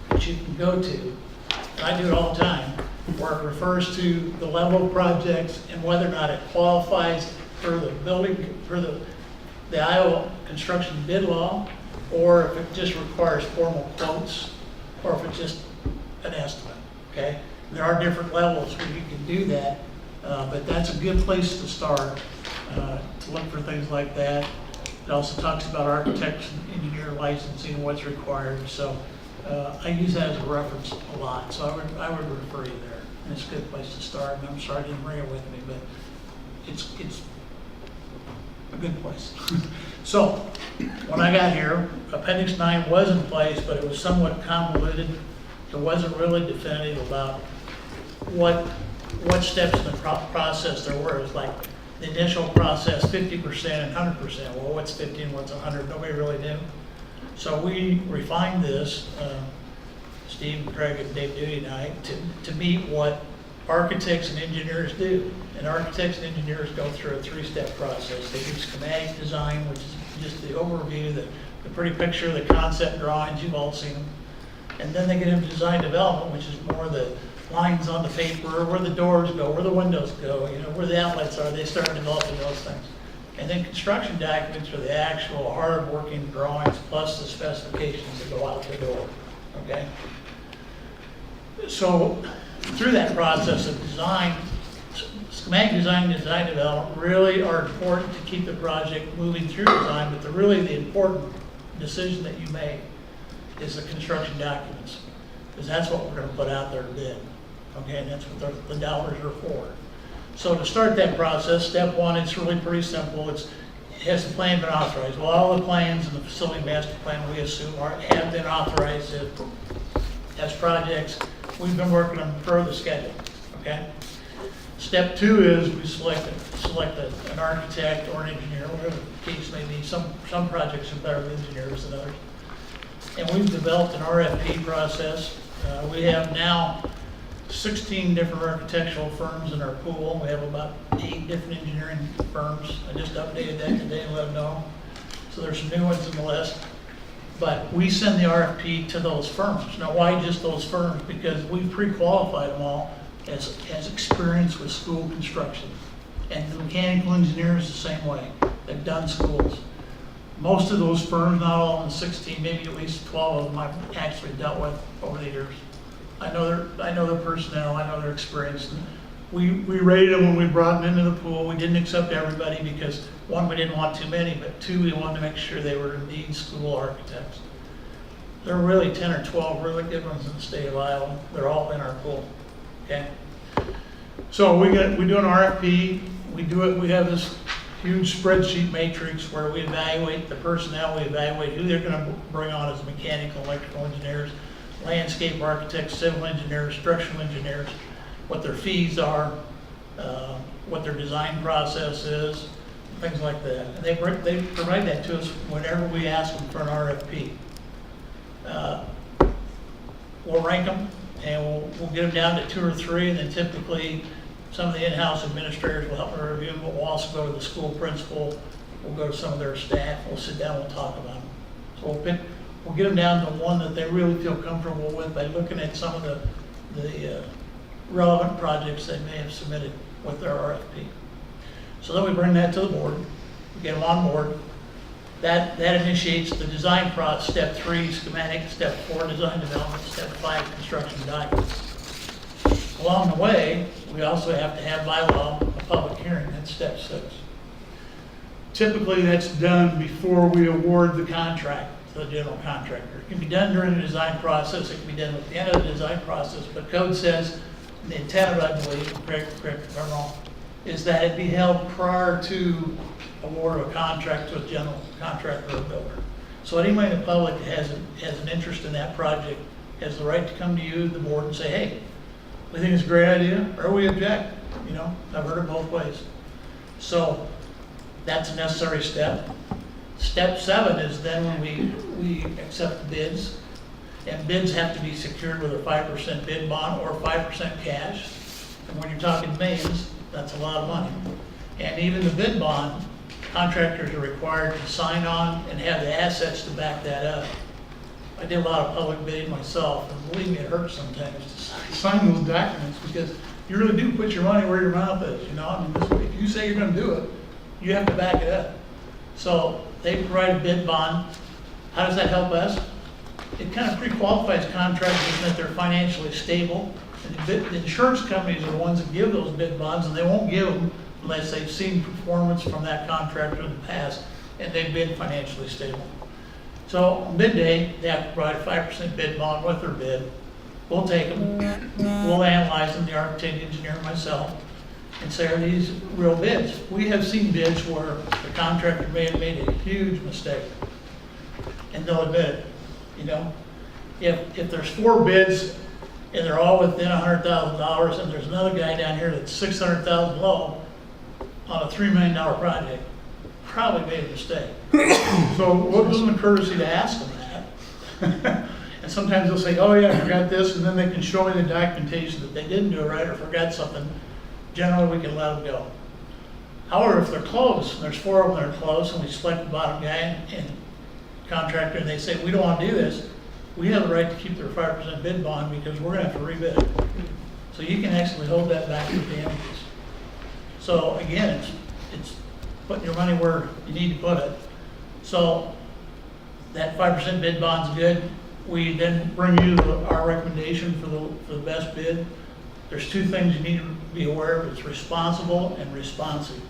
that you can go to, and I do it all the time, where it refers to the level of projects and whether or not it qualifies for the building, for the Iowa construction bid law, or if it just requires formal quotes, or if it's just an estimate, okay? There are different levels where you can do that, but that's a good place to start, to look for things like that. It also talks about architects and engineer licensing and what's required, so I use that as a reference a lot, so I would refer you there. And it's a good place to start, and I'm sorry I didn't bring it with me, but it's a good place. So, when I got here, Appendix 9 was in place, but it was somewhat convoluted. It wasn't really definitive about what steps in the process there were. It was like the initial process, 50% and 100%. Well, what's 50 and what's 100? Nobody really knew. So we refined this, Steve, Craig, and Dave Duty and I, to meet what architects and engineers do. And architects and engineers go through a 3-step process. They do schematic design, which is just the overview, the pretty picture, the concept drawings, you've all seen them. And then they get into design development, which is more the lines on the paper, where the doors go, where the windows go, where the outlets are. They start developing those things. And then construction documents are the actual hard-working drawings plus the specifications that go out the door, okay? So through that process of design, schematic design and design development really are important to keep the project moving through design, but really the important decision that you make is the construction documents, because that's what we're going to put out there to bid, okay? And that's what the dollars are for. So to start that process, step one, it's really pretty simple. Has the plan been authorized? Well, all the plans in the facility master plan, we assume, have been authorized as projects. We've been working on per the schedule, okay? Step two is we select an architect or an engineer, whatever the case may be. Some projects are better with engineers than others. And we've developed an RFP process. We have now 16 different architectural firms in our pool. We have about 8 different engineering firms. I just updated that today and let them know. So there's some new ones in the list. But we send the RFP to those firms. Now, why just those firms? Because we pre-qualified them all as experience with school construction. And the mechanical engineers the same way. They've done schools. Most of those firms, not all in the 16, maybe at least 12 of them I've actually dealt with over the years. I know their personnel, I know their experience. And we rated them when we brought them into the pool. We didn't accept everybody because, one, we didn't want too many, but two, we wanted to make sure they were indeed school architects. There are really 10 or 12 really good ones in the state of Iowa. They're all in our pool, okay? So we do an RFP, we have this huge spreadsheet matrix where we evaluate the personnel, we evaluate who they're gonna bring on as mechanical, electrical engineers, landscape architects, civil engineers, structural engineers, what their fees are, what their design process is, things like that. And they provide that to us whenever we ask them for an RFP. We'll rank them and we'll get them down to 2 or 3, and then typically some of the in-house administrators will help me review them, but we'll also go to the school principal, we'll go to some of their staff, we'll sit down, we'll talk about them. So we'll get them down to one that they really feel comfortable with by looking at some of the relevant projects they may have submitted with their RFP. So then we bring that to the board, we get them on board. That initiates the design process, step 3, schematic, step 4, design development, step 5, construction documents. Along the way, we also have to have by law a public hearing, that's step 6. Typically that's done before we award the contract to the general contractor. It can be done during the design process, it can be done at the end of the design process, but code says, the intent of it, I believe, correct if I'm wrong, is that it be held prior to award of a contract to a general contractor or builder. So anybody in the public that has an interest in that project has the right to come to you, the board, and say, hey, we think it's a great idea, or we object. You know, I've heard it both ways. So that's a necessary step. Step 7 is then when we accept the bids, and bids have to be secured with a 5% bid bond or 5% cash. And when you're talking millions, that's a lot of money. And even the bid bond, contractors are required to sign on and have the assets to back that up. I did a lot of public bidding myself, and believe me, it hurts sometimes to sign those documents because you really do put your money where your mouth is, you know? I mean, if you say you're gonna do it, you have to back it up. So they provide a bid bond. How does that help us? It kind of pre-qualifies contractors in that they're financially stable. And the insurance companies are the ones that give those bid bonds, and they won't give them unless they've seen performance from that contractor in the past and they've been financially stable. So on bid day, they have to provide a 5% bid bond with their bid. We'll take them, we'll analyze them, the architect, engineer, and myself, and say, are these real bids? We have seen bids where the contractor may have made a huge mistake, and they'll admit it. You know, if there's 4 bids and they're all within $100,000, and there's another guy down here that's $600,000 low on a $3 million project, probably made a mistake. So what gives them the courtesy to ask them that? And sometimes they'll say, oh yeah, I forgot this, and then they can show me the documentation that they didn't do it right or forgot something. Generally, we can let them go. However, if they're close, and there's 4 of them that are close, and we select the bottom guy and contractor, and they say, we don't want to do this, we have the right to keep their 5% bid bond because we're going to have to rebid it. So you can actually hold that back with damages. So again, it's putting your money where you need to put it. So that 5% bid bond's good. We then bring you our recommendation for the best bid. There's 2 things you need to be aware of. It's responsible and responsive.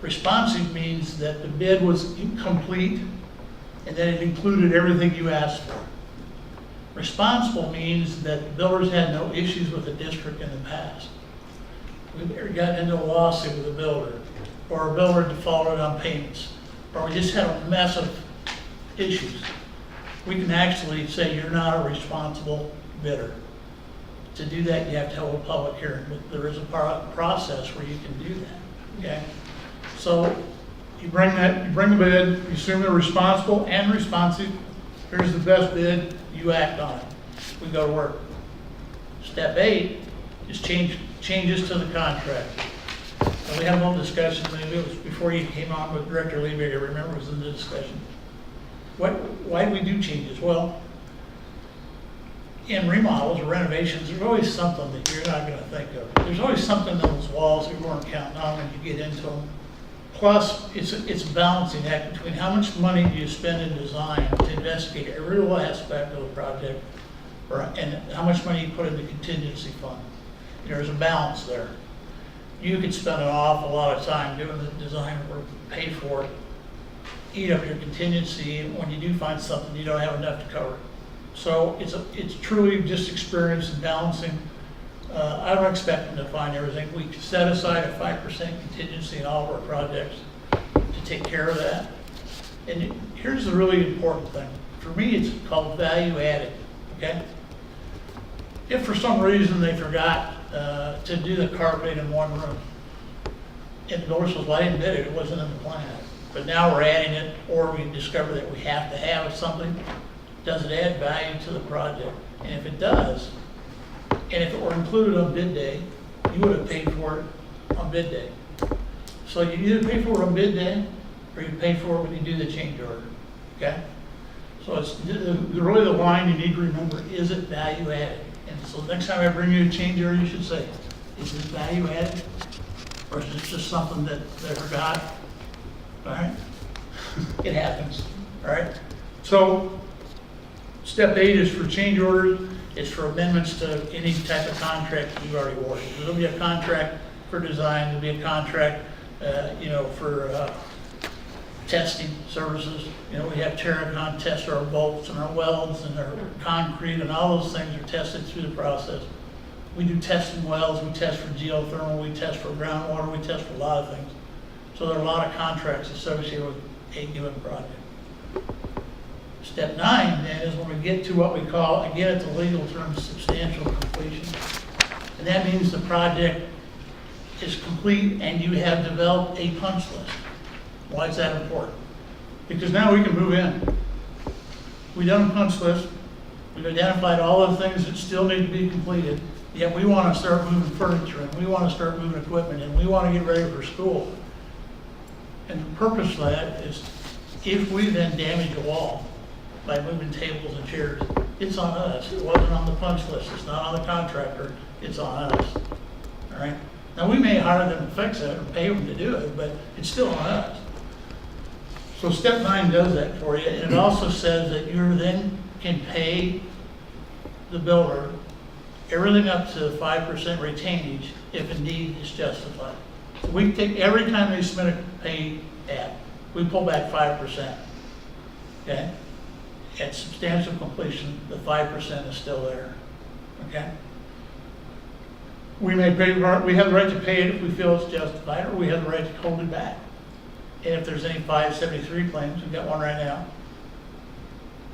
Responsive means that the bid was complete and that it included everything you asked for. Responsible means that the builders had no issues with the district in the past. We've ever gotten into a lawsuit with a builder, or a builder defaulted on payments, or we just had a mess of issues. We can actually say you're not a responsible bidder. To do that, you have to have a public hearing, but there is a process where you can do that, okay? So you bring the bid, you assume they're responsible and responsive. Here's the best bid, you act on it. We go to work. Step 8 is changes to the contract. And we had a little discussion, maybe it was before you came on with Director Levy, I remember it was in the discussion. Why do we do changes? Well, in remodels or renovations, there's always something that you're not going to think of. There's always something in those walls that you weren't counting on when you get into them. Plus, it's a balancing act between how much money do you spend in design to investigate every little aspect of the project, and how much money you put in the contingency fund. There's a balance there. You could spend an awful lot of time doing the design work, pay for it, eat up your contingency, and when you do find something, you don't have enough to cover. So it's truly just experience and balancing. I don't expect them to find everything. We set aside a 5% contingency in all of our projects to take care of that. And here's the really important thing. For me, it's called value added, okay? If for some reason they forgot to do the carpeting in one room, and the builder says, well, I didn't bid it, it wasn't in the plan. But now we're adding it, or we discover that we have to have something, does it add value to the project? And if it does, and if it were included on bid day, you would have paid for it on bid day. So you either pay for it on bid day, or you pay for it when you do the change order, okay? So it's really the line you need to remember, is it value added? And so next time I bring you a change order, you should say, is it value added? Or is it just something that they forgot? All right? It happens, all right? So step 8 is for change orders. It's for amendments to any type of contract that you've already awarded. There'll be a contract for design, there'll be a contract, for testing services. You know, we have Terracon test our bolts and our welds and our concrete, and all those things are tested through the process. We do testing wells, we test for geothermal, we test for groundwater, we test for a lot of things. So there are a lot of contracts associated with a given project. Step 9 then is when we get to what we call, again, it's a legal term, substantial completion. And that means the project is complete and you have developed a punch list. Why is that important? Because now we can move in. We've done a punch list, we've identified all the things that still need to be completed, yet we want to start moving furniture and we want to start moving equipment and we want to get ready for school. And the purpose of that is if we then damage a wall by moving tables and chairs, it's on us. It wasn't on the punch list, it's not on the contractor, it's on us. All right? Now, we may hire them to fix it or pay them to do it, but it's still on us. So step 9 does that for you, and it also says that you then can pay the builder everything up to 5% retainage if indeed it's justified. So we take, every time they submit a pay app, we pull back 5%. Okay? At substantial completion, the 5% is still there. Okay? We may pay, we have the right to pay it if we feel it's justified, or we have the right to hold it back. And if there's any 573 claims, we've got one right now,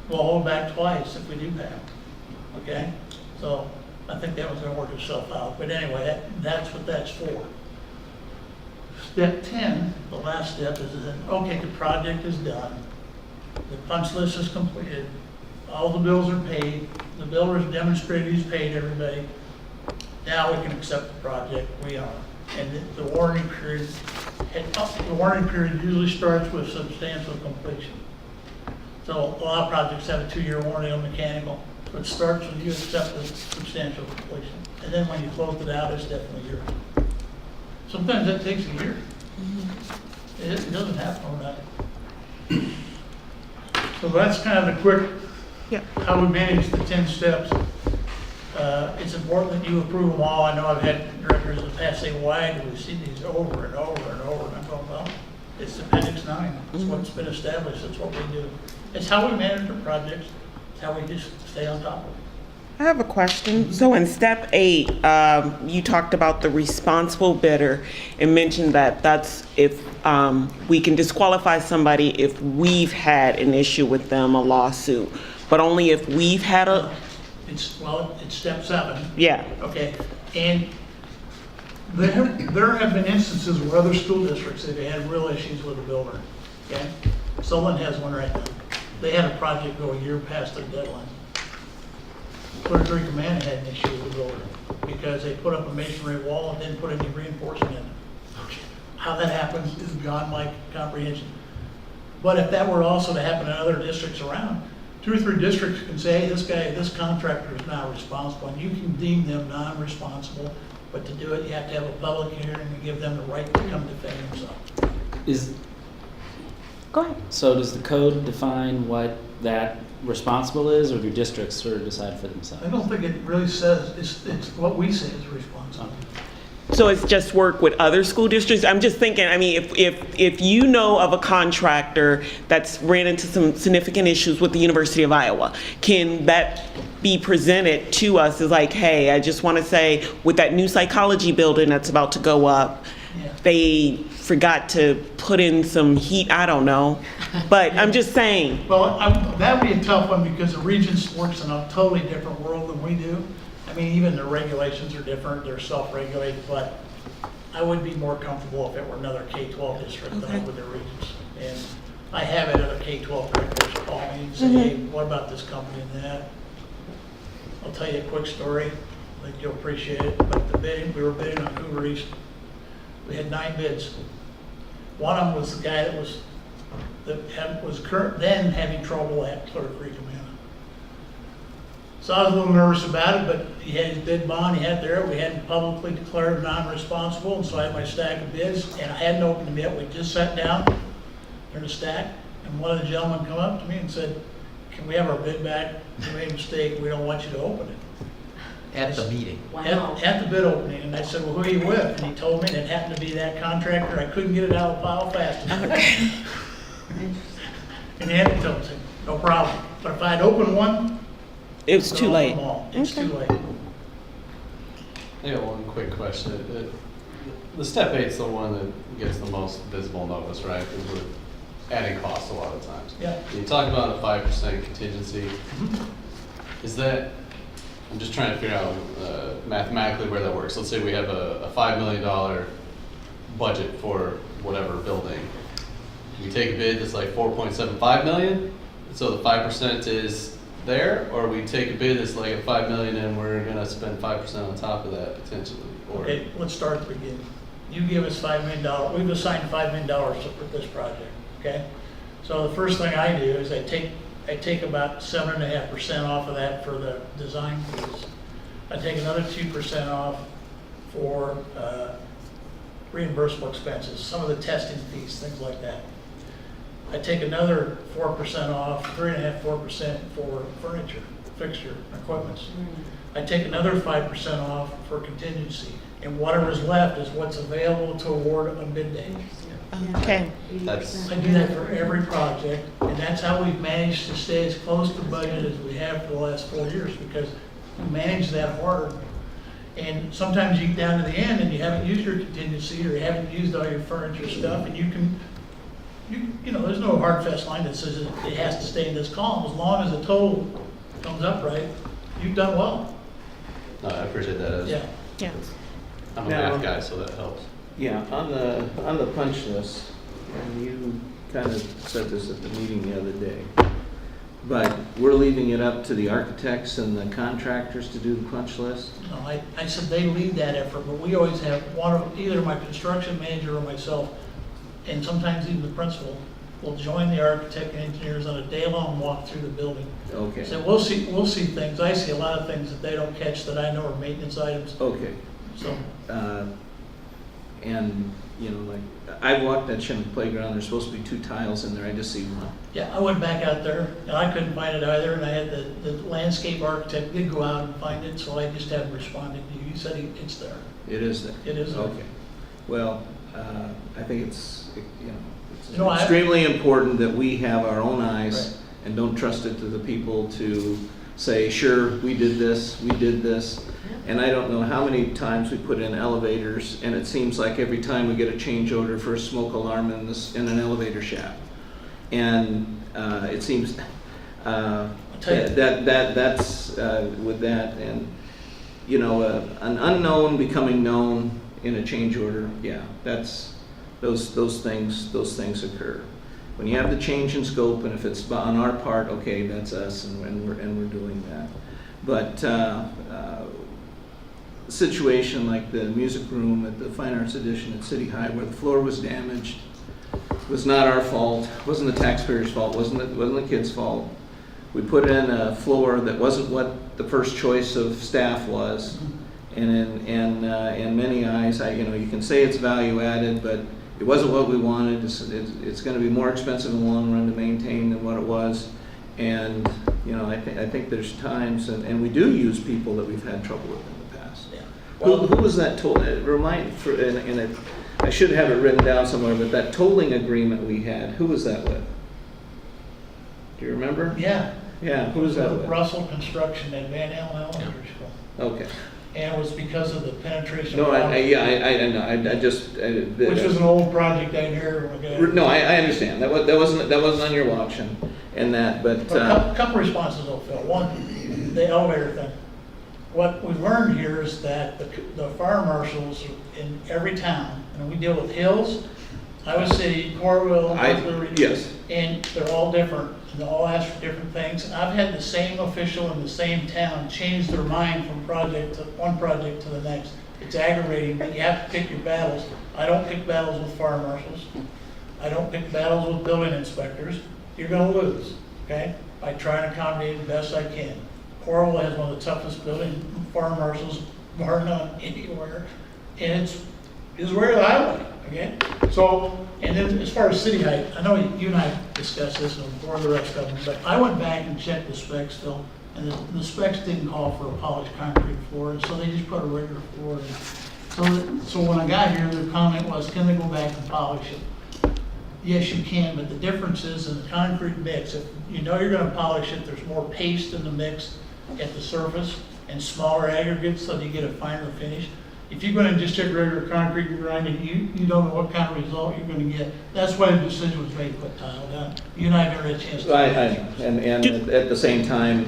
we'll hold back twice if we do pay them. Okay? So I think that was going to work itself out. But anyway, that's what that's for. Step 10, the last step, is that, okay, the project is done. The punch list is completed. All the bills are paid. The builder has demonstrated he's paid everybody. Now we can accept the project. We are. And the warranty period, usually starts with substantial completion. So a lot of projects have a 2-year warranty on mechanical. So it starts when you accept the substantial completion. And then when you close it out, it's definitely yours. Sometimes that takes a year. It doesn't happen overnight. So that's kind of the quick, how we manage the 10 steps. It's important that you approve them all. I know I've had directors in the past say, why do we see these over and over and over? And I'm going, well, it's Appendix 9. It's what's been established. It's what we do. It's how we manage our projects. It's how we just stay on top of it. I have a question. So in step 8, you talked about the responsible bidder and mentioned that that's if we can disqualify somebody if we've had an issue with them, a lawsuit, but only if we've had a... It's step 7. Yeah. Okay. And there have been instances where other school districts have had real issues with the builder. Okay? Solon has one right now. They had a project go a year past their deadline. Clear Creek Command had an issue with the builder because they put up a masonry wall and didn't put any reinforcement in it. How that happens is beyond my comprehension. But if that were also to happen in other districts around, 2 or 3 districts can say, hey, this contractor is not responsible, and you can deem them non-responsible, but to do it, you have to have a public hearing and give them the right to come defend themselves. Go ahead. So does the code define what that responsible is, or do districts sort of decide for themselves? I don't think it really says, it's what we say is responsible. So it's just work with other school districts? I'm just thinking, I mean, if you know of a contractor that's ran into some significant issues with the University of Iowa, can that be presented to us as like, hey, I just want to say with that new psychology building that's about to go up, they forgot to put in some heat, I don't know. But I'm just saying. Well, that would be a tough one because the Regents works in a totally different world than we do. I mean, even the regulations are different, they're self-regulated, but I would be more comfortable if it were another K-12 district than I would the Regents. And I have had other K-12 directors call me and say, hey, what about this company and that? I'll tell you a quick story, I think you'll appreciate it, but we were bidding on Hoover East. We had 9 bids. One of them was the guy that was then having trouble at Clear Creek Amana. So I was a little nervous about it, but he had his bid bond, he had there, we hadn't publicly declared non-responsible, and so I had my stack of bids, and I hadn't opened them yet. We just sat down in the stack, and one of the gentlemen come up to me and said, can we have our bid back? We made a mistake, we don't want you to open it. At the meeting. Wow. At the bid opening, and I said, well, who are you with? And he told me, and it happened to be that contractor. I couldn't get it out of the pile fast enough. And he had to tell me, no problem. But if I'd opened one, It's too late. It's too late. I got one quick question. The step eight's the one that gets the most visible notice, right? Because we're adding costs a lot of times. Yeah. You talk about a 5% contingency. Is that, I'm just trying to figure out mathematically where that works. Let's say we have a $5 million budget for whatever building. We take a bid that's like 4.75 million, so the 5% is there, or we take a bid that's like at 5 million and we're gonna spend 5% on top of that potentially, or? Okay, let's start at the beginning. You give us $5 million, we've assigned $5 million for this project, okay? So the first thing I do is I take about 7.5% off of that for the design fees. I take another 2% off for reimbursable expenses, some of the testing fees, things like that. I take another 4% off, 3.5%, 4% for furniture, fixture, equipment. I take another 5% off for contingency, and whatever's left is what's available to award on bid day. Okay. That's, I do that for every project, and that's how we've managed to stay as close to budget as we have for the last 4 years, because we manage that hard. And sometimes you get down to the end and you haven't used your contingency, or you haven't used all your furniture stuff, and you know, there's no hard fast line that says it has to stay in this column. As long as the total comes up right, you've done well. no, I appreciate that. Yeah. Yeah. I'm a Now- math guy, so that helps. Yeah, on the punch list, and you kind of said this at the meeting the other day, but we're leaving it up to the architects and the contractors to do the punch list? No, I said they lead that effort, but we always have one of, either my construction manager or myself, and sometimes even the principal, will join the architect and engineers on a day-long walk through the building. Okay, So we'll see things. I see a lot of things that they don't catch that I know are maintenance items, okay. so. And, you know, like, I walked that Chinook playground, there's supposed to be 2 tiles in there, I just see one. Yeah, I went back out there, and I couldn't find it either, and I had the landscape architect did go out and find it, so I just haven't responded to you. He said it's there. It is there? It is there. Okay. Well, I think it's, you know, it's You know, I- extremely important that we have our own eyes Right. and don't trust it to the people to say, sure, we did this, we did this. And I don't know how many times we put in elevators, and it seems like every time we get a change order for a smoke alarm in an elevator shaft. And it seems tell you- that's with that, and you know, an unknown becoming known in a change order. Yeah, that's those things occur. When you have the change in scope, and if it's on our part, okay, that's us, and we're doing that. But a situation like the music room at the Fine Arts Edition at City High, where the floor was damaged, was not our fault, wasn't the taxpayers' fault, wasn't the kids' fault. We put in a floor that wasn't what the first choice of staff was, and in many eyes, you know, you can say it's value added, but it wasn't what we wanted. It's going to be more expensive in the long run to maintain than what it was. And you know, I think there's times, and we do use people that we've had trouble with in the past. Yeah. Who was that toll? I should have it written down somewhere, but that tolling agreement we had, who was that with? Do you remember? Yeah. Yeah, who was that with? Russell Construction at Van Allen Elementary School. Okay. And it was because of the penetration. No, of I know. I just. Which was an old project down here. No, I understand. That wasn't on your watch and that, but. A couple responses though, Phil. One, the elevator thing. What we've learned here is that the fire marshals in every town, and we deal with Hills, Iowa City, Coralville, North Liberty. Yes. And they're all different, and they all ask for different things. And I've had the same official in the same town change their mind from one project to the next. It's aggravating, but you have to pick your battles. I don't pick battles with fire marshals. I don't pick battles with building inspectors. You're gonna lose, okay? I try and accommodate the best I can. Coralville has one of the toughest building fire marshals, bar none, anywhere. And it's where the highway, okay? So, and then as far as city height, I know you and I discussed this and for the rest of them, but I went back and checked the specs still, and the specs didn't call for a polished concrete floor, and so they just put a regular floor in. So when I got here, their comment was, can they go back and polish it? Yes, you can, but the difference is in the concrete mix, if you know you're gonna polish it, there's more paste in the mix at the surface, and smaller aggregates so that you get a finer finish. If you go in and just take regular concrete and grind it, you don't know what kind of result you're gonna get. That's why the decision was made to put tile down. You and I never had a chance to. And at the same time,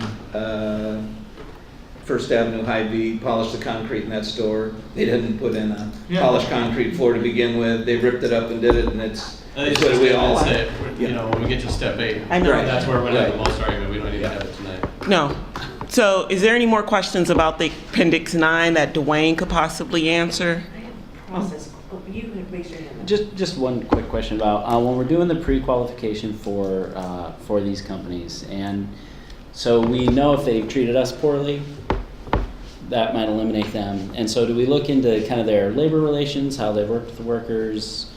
First Avenue Hy-Vee polished the concrete in that store. They didn't put in a Yeah. polished concrete floor to begin with. They ripped it up and did it, and it's It's what just, we all. that's it. Yeah. You know, when we get to step 8, I know. that's where we're gonna have the Right. most argument. We don't need to have it tonight. No. So is there any more questions about the Appendix 9 that Dwayne could possibly answer? I have a process, oh, you can raise your hand. Just one quick question about when we're doing the pre-qualification for these companies, and so we know if they've treated us poorly, that might eliminate them. And so do we look into kind of their labor relations, how they've worked with the workers,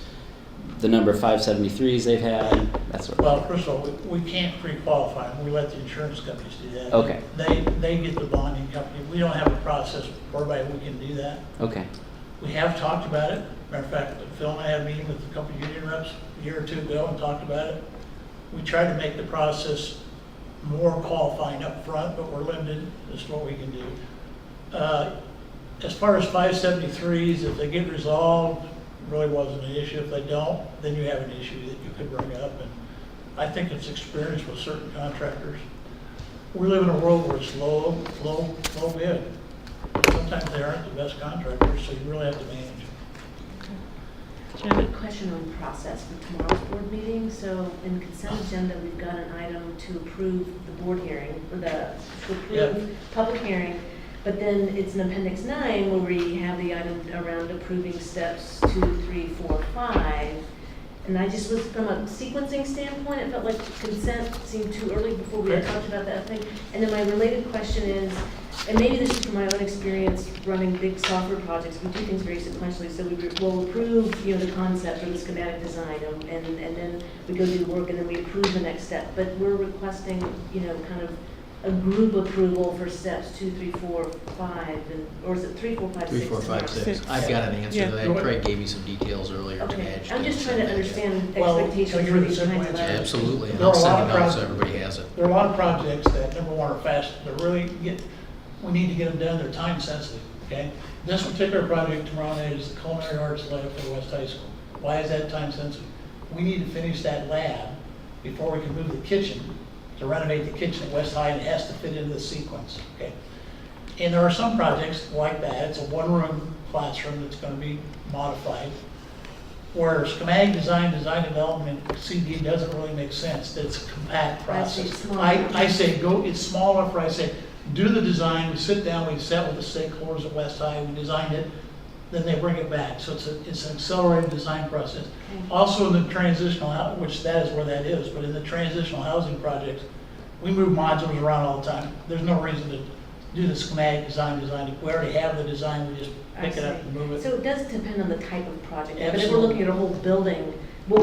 the number of 573s they've had, that sort of Well, thing? first of all, we can't pre-qualify them. We let the insurance companies do that. Okay. They get the bonding company. We don't have a process whereby we can do that. Okay. We have talked about it. Matter of fact, Phil and I had a meeting with a couple of union reps a year or two ago and talked about it. We tried to make the process more qualifying up front, but we're limited as to what we can do. As far as 573s, if they get resolved, really wasn't an issue. If they don't, then you have an issue that you could bring up. And I think it's experience with certain contractors. We live in a world where it's low bid. Sometimes they aren't the best contractors, so you really have to manage. Quick question on process for tomorrow's board meeting. So in consent agenda, we've got an item to approve the board hearing, or to approve public hearing. But then it's an appendix 9 where we have the item around approving steps 2, 3, 4, 5. And I just was, from a sequencing standpoint, it felt like consent seemed too early before we had talked about that thing. And then my related question is, and maybe this is from my own experience running big software projects, we do things very sequentially. So we'll approve, the concept or the schematic design, and then we go do the work, and then we approve the next step. But we're requesting, kind of a group approval for steps 2, 3, 4, 5, or is it 3, 4, 5, 6? 3, 4, 5, 6. I've got an answer to that. Craig gave me some details earlier Okay, today. I'm just trying to understand Well, expectations can I give for you the these simple kinds of answer? items. Absolutely, and There are I'll a send lot it of out so projects- everybody has it. There are a lot of projects that, number one, are fast, we need to get them done, they're time sensitive, okay? This particular project tomorrow night is the culinary arts lab for West High School. Why is that time sensitive? We need to finish that lab before we can move the kitchen, to renovate the kitchen at West High, and it has to fit into the sequence, okay? And there are some projects like that, it's a one-room classroom that's gonna be modified, where schematic design development, CD doesn't really make sense, it's a compact I see, process. small. I say go, it's small enough where I say, do the design, we sit down, we sat with the stakeholders at West High, we designed it, then they bring it back, so it's an accelerated design process. Also in the transitional, which that is where that is, but in the transitional housing projects, we move modules around all the time, there's no reason to do the schematic design, we already have the design, we just pick it up and move it. So it does depend on the type of project, but if we're Absolutely. looking at a whole building, we'll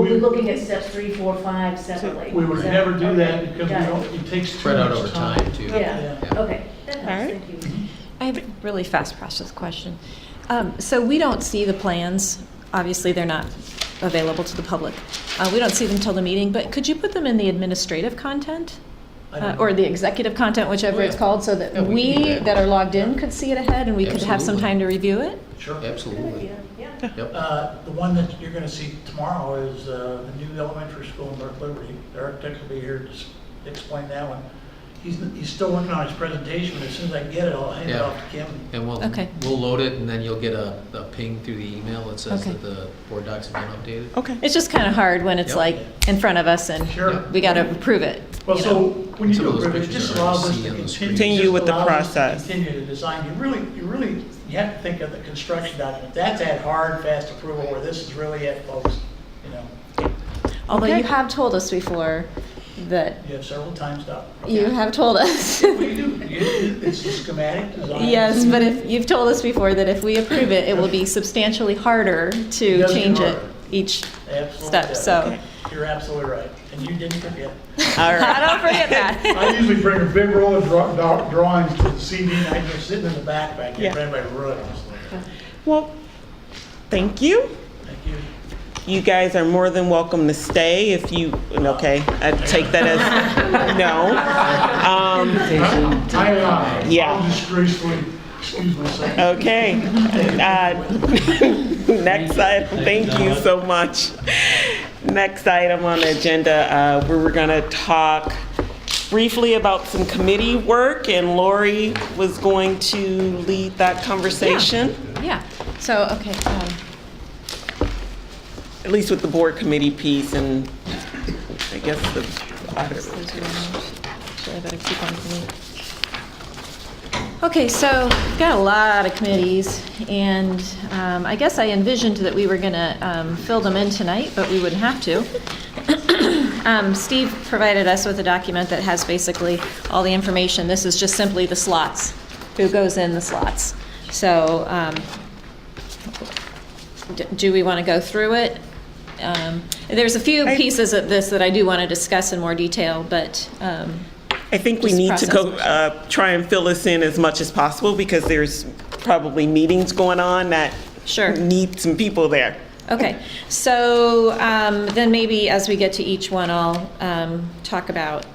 be looking at steps 3, 4, 5 separately. We would Is that- never do that okay, because we got it. don't, it takes too Spread out much over time, too. Yeah, Yeah. okay, that helps, right. thank you. I have a really fast process question. So we don't see the plans. Obviously, they're not available to the public. We don't see them till the meeting, but could you put them in the administrative content? I don't- Or the executive content, whichever Oh, it's yeah. called, so that Yeah, we can do we that. that are logged in could see it ahead and we could have some Absolutely. time to review it? Sure. Good Absolutely. idea, yeah. Yep. The one that you're gonna see tomorrow is the new elementary school in North Liberty. The architect will be here to explain that one. He's still working on his presentation, but as soon as I get it, I'll hand it Yeah. off to Kim. And Okay. we'll load it, and then you'll get a ping through the email that says Okay. that the board docs have been updated. Okay. It's just kind of hard when it's Yep. like in front of us and Sure. we got to approve it. Well, you so know. when you Some do of those it, it pictures just are hard allows to us see to on the continue. screen. Continue with the just allows us to process. Continue to design. You have to think of the construction document. That's that hard, fast approval where this is really it, folks. Although Okay. you have told us before that You have several times up. you have told us. What do you do? It's a schematic design. Yes, but if you've told us before that if we approve it, it will be substantially harder It to does get change it harder. each Absolutely. step. So Okay. You're absolutely right. And you didn't forget. All right. I don't forget that. I usually bring a big roll of drawings to the CD, and I just sit in the back Yeah. there, everybody runs. Well, thank you. Thank you. You guys are more than welcome to stay if you, okay, I take that as no. Yeah. I'll disgracefully excuse myself. Okay. Next item, thank you so much. Next item on the agenda, we were going to talk briefly about some committee work, and Lori was going to lead that conversation, Yeah, so, okay, at least with the board committee piece, and I guess the those are yours. Actually, I better keep one for me. Okay, so we've got a lot of committees, and I guess I envisioned that we were going to fill them in tonight, but we wouldn't have to. Steve provided us with a document that has basically all the information. This is just simply the slots, who goes in the slots. So do we want to go through it? There's a few pieces of this that I do want to discuss in more detail, but I think we Just need to go process try and fill this in as much as possible, because there's probably meetings going on that Sure. need some people there. Okay, so then maybe as we get to each one, I'll talk about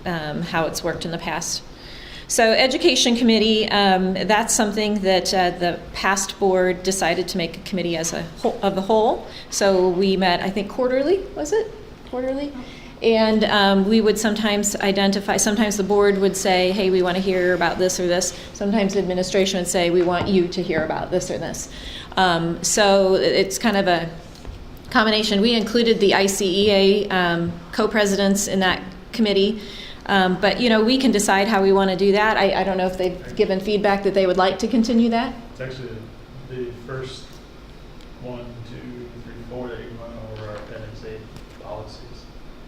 how it's worked in the past. So Education Committee, that's something that the past board decided to make a committee as a whole, of the whole. So we met, I think quarterly, was it? Quarterly? And we would sometimes identify, sometimes the board would say, hey, we want to hear about this or this. Sometimes administration would say, we want you to hear about this or this. So it's kind of a combination. We included the ICEA co-presidents in that committee. But, you know, we can decide how we want to do that. I don't know if they've given feedback that they would like to continue that. It's actually the first 1, 2, 3, 4 that you went over our NSA policies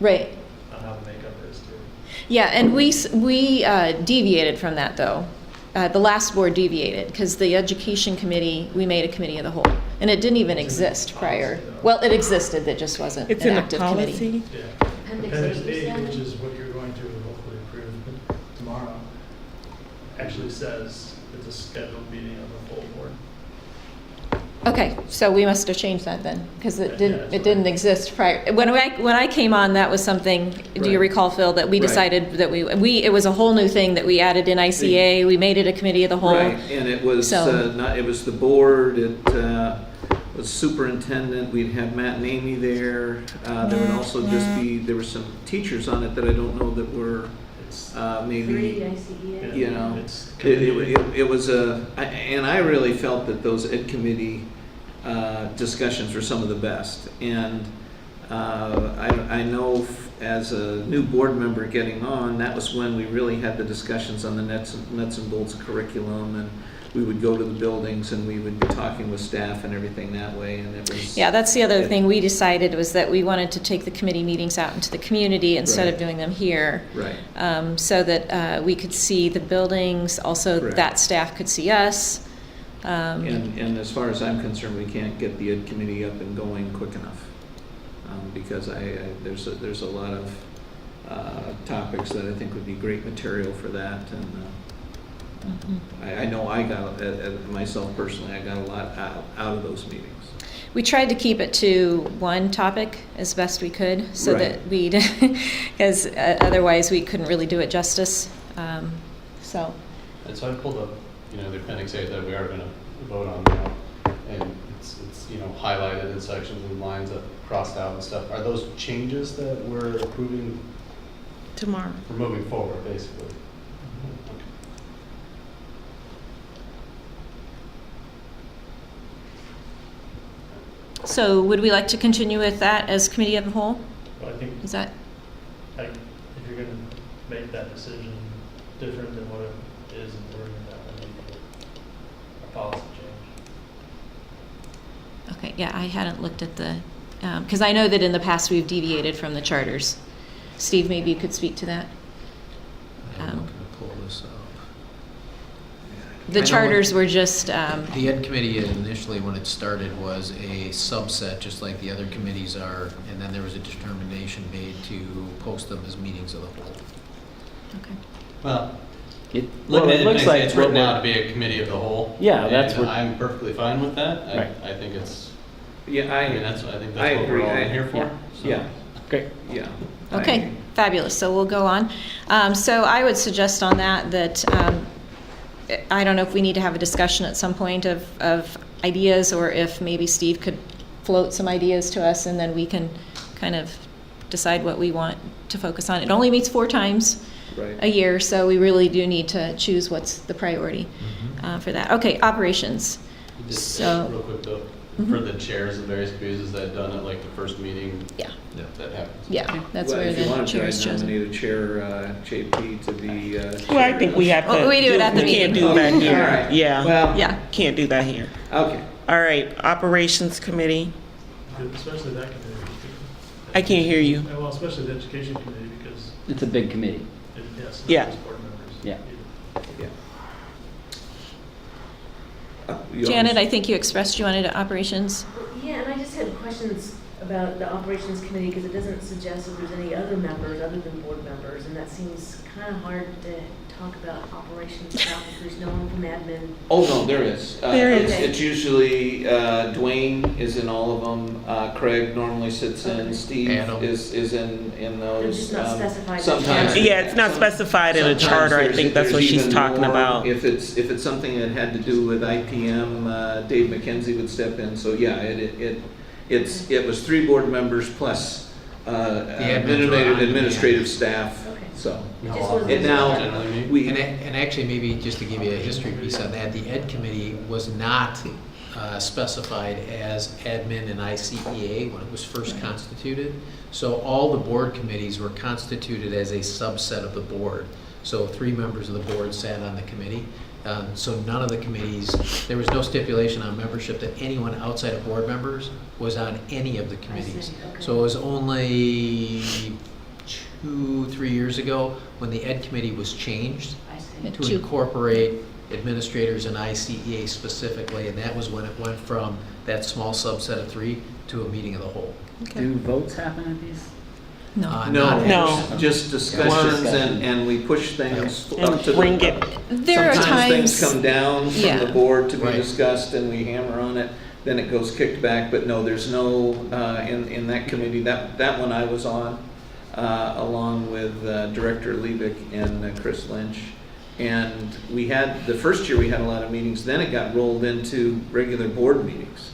Right. on how the makeup is too. Yeah, and we deviated from that, though. The last board deviated, because the Education Committee, we made a committee of the whole. And it didn't even exist prior. Well, it existed, it just wasn't It's an in the active committee. policy. Yeah. Appendix Appendix A, you A, said? which is what you're going to hopefully approve tomorrow, actually says it's a scheduled meeting of the full board. Okay, so we must have changed that then, because Yeah, it that's didn't right. exist prior. When I came on, that was something, do you Right. recall, Phil, that we Right. decided that it was a whole new thing that we added in ICA, we made it a committee of the whole. Right, and it was, So- not, it was the board, it was superintendent, we'd have Matt and Amy there. There would also just be, there were some teachers on it that I don't know that were, It's, Three, maybe, ICEA. you know, it's it was and I really felt that those ed committee discussions were some of the best. And I know as a new board member getting on, that was when we really had the discussions on the nuts and bolts of curriculum, and we would go to the buildings and we would be talking with staff and everything that way, and it was. Yeah, that's the other thing we decided, was that we wanted to take the committee meetings out into the community instead of Right. doing them here. Right. So that we could see the buildings, also Correct. that staff could see us. And as far as I'm concerned, we can't get the ed committee up and going quick enough, because there's a lot of topics that I think would be great material for that, and I know I got, myself personally, I got a lot out of those meetings. We tried to keep it to one topic as best we could, so Right. that we'd, because otherwise we couldn't really do it justice. So, And so I pulled up, the appendix A that we are gonna vote on now, and it's, highlighted in sections and lines that crossed out and stuff. Are those changes that we're approving, Tomorrow. for moving forward, basically? Okay. so would we like to continue with that as committee of the whole? Well, I think, Is that, if you're gonna make that decision different than what it is in wording, that would need a policy change. okay, yeah, I hadn't looked at the, because I know that in the past we've deviated from the charters. Steve, maybe you could speak to that. I'm looking to pull this up. The I know charters were just, The Ed Committee initially, when it started, was a subset, just like the other committees are, and then there was a determination made to post them as meetings of the whole. okay. Well, It looking at looks it, like it's what written out we're- to be a committee of the whole. Yeah, that's and what- I'm perfectly fine with that. Right. I think it's Yeah, I mean, that's, I think I that's what we're agree. all in here for. so. Yeah, Great. yeah. Okay, fabulous. So we'll go on. So I would suggest on that I don't know if we need to have a discussion at some point of ideas, or if maybe Steve could float some ideas to us, and then we can kind of decide what we want to focus on. It only meets 4 times Right. a year, so we really do need to choose what's the priority for that. Okay, operations. Just So- real quick though, Mhm. for the chairs of various committees, is that done at like the first meeting Yeah, that happens? yeah, that's Well, where if you the wanted to, chair is I'd chosen. nominate a chair, JP, to be. Well, I think we have to. Oh, we do it at the We can't meeting. do that All here. right. Yeah, Well, Yeah, can't do that here. okay. All right, operations committee. Especially that committee. I can't hear you. Well, especially the education committee, because, It's a big committee. yes, Yeah. not just board members. Yeah. Yeah. You Janet, always- I think you expressed you wanted operations. Yeah, and I just had questions about the operations committee, because it doesn't suggest that there's any other members other than board members, and that seems kind of hard to talk about operations stuff if there's no one from admin. Oh, no, there is. There is. It's usually, Dwayne is in all of them, Craig normally sits in, Okay. Steve Adam. is in those. It's just not specified. Sometimes. Yeah, it's not specified in a charter. I think that's what she's Sometimes there's talking even more. about. If it's something that had to do with IPM, Dave McKenzie would step in. So yeah, it was 3 board members plus admins were on administrative staff. Okay. So It How just often wasn't it now specified. generally meet? we And actually, maybe just to give you a history piece on that, the Ed Committee was not specified as admin and ICEA when it was first constituted. So all the board committees were constituted as a subset of the board. So 3 members of the board sat on the committee. So none of the committees, there was no stipulation on membership that anyone outside of board members was on any of the committees. okay. So it was only 2-3 years ago when the Ed Committee was changed I see. to Two. incorporate administrators and ICEA specifically, and that was when it went from that small subset of 3 to a meeting of the whole. Do votes happen at these? No. Not No. just discussions Discussion. and we push things up And to the. bring it, There are Sometimes things times, come down from Yeah. the board to be Right. discussed and we hammer on it, then it goes kicked back, but no, there's no, in that committee, that one I was on, along with Director Levick and Chris Lynch. And we had, the first year we had a lot of meetings, then it got rolled into regular board meetings,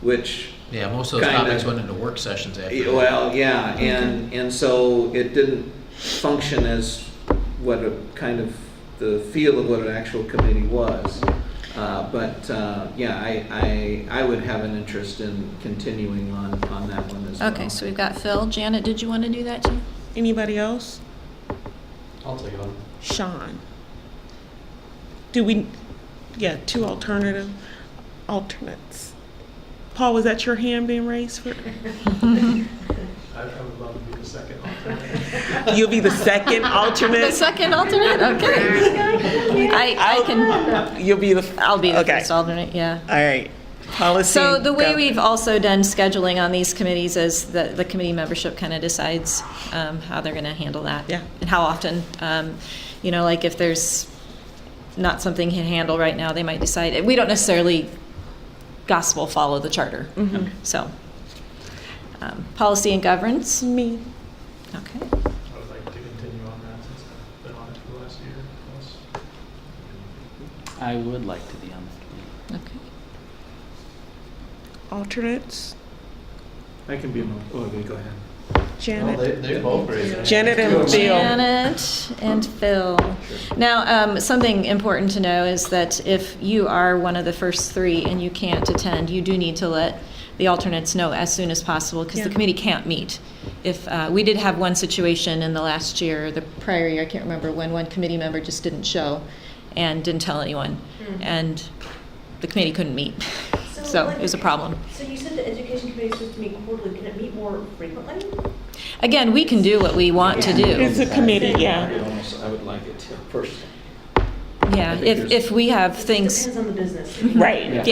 which Yeah, most of those Kinda. topics went into work sessions after that. well, yeah, and so it didn't function as what a kind of the feel of what an actual committee was. Yeah, I would have an interest in continuing on that one as well. okay, so we've got Phil. Janet, did you want to do that too? anybody else? I'll take it on. Sean. Do we, 2 alternates. Paul, was that your hand being raised for? I would love to be the second alternate. You'll be the second The alternate? second alternate? Okay. I can, You'll be the. I'll be the Okay. first alternate, yeah. All right. Policy. So the way gov- we've also done scheduling on these committees is the committee membership kind of decides how they're going to handle that. Yeah. And how often. Like if there's not something to handle right now, they might decide. We don't necessarily gospel follow the charter. Mhm. So, policy and governance. Me. Okay. I would like to continue on that since I've been on it for the last year plus. I would like to be on the committee. Okay. Alternates. I can be, okay, go ahead. Janet. They both raised their Janet hands, and too. Phil. Janet and Phil. Now, something important to know is that if you are one of the first 3 and you can't attend, you do need to let the alternates know as soon as possible because the Yeah. committee can't meet. If we did have one situation in the last year, the prior year, I can't remember, when one committee member just didn't show and didn't tell anyone, and the committee couldn't meet. So it was a problem. So you said the education committee is supposed to meet quarterly, can it meet more frequently? Again, we can do what we want to do. It's a committee, yeah. I would like it to, personally. Yeah, I think if we have things, Depends on the business. Right.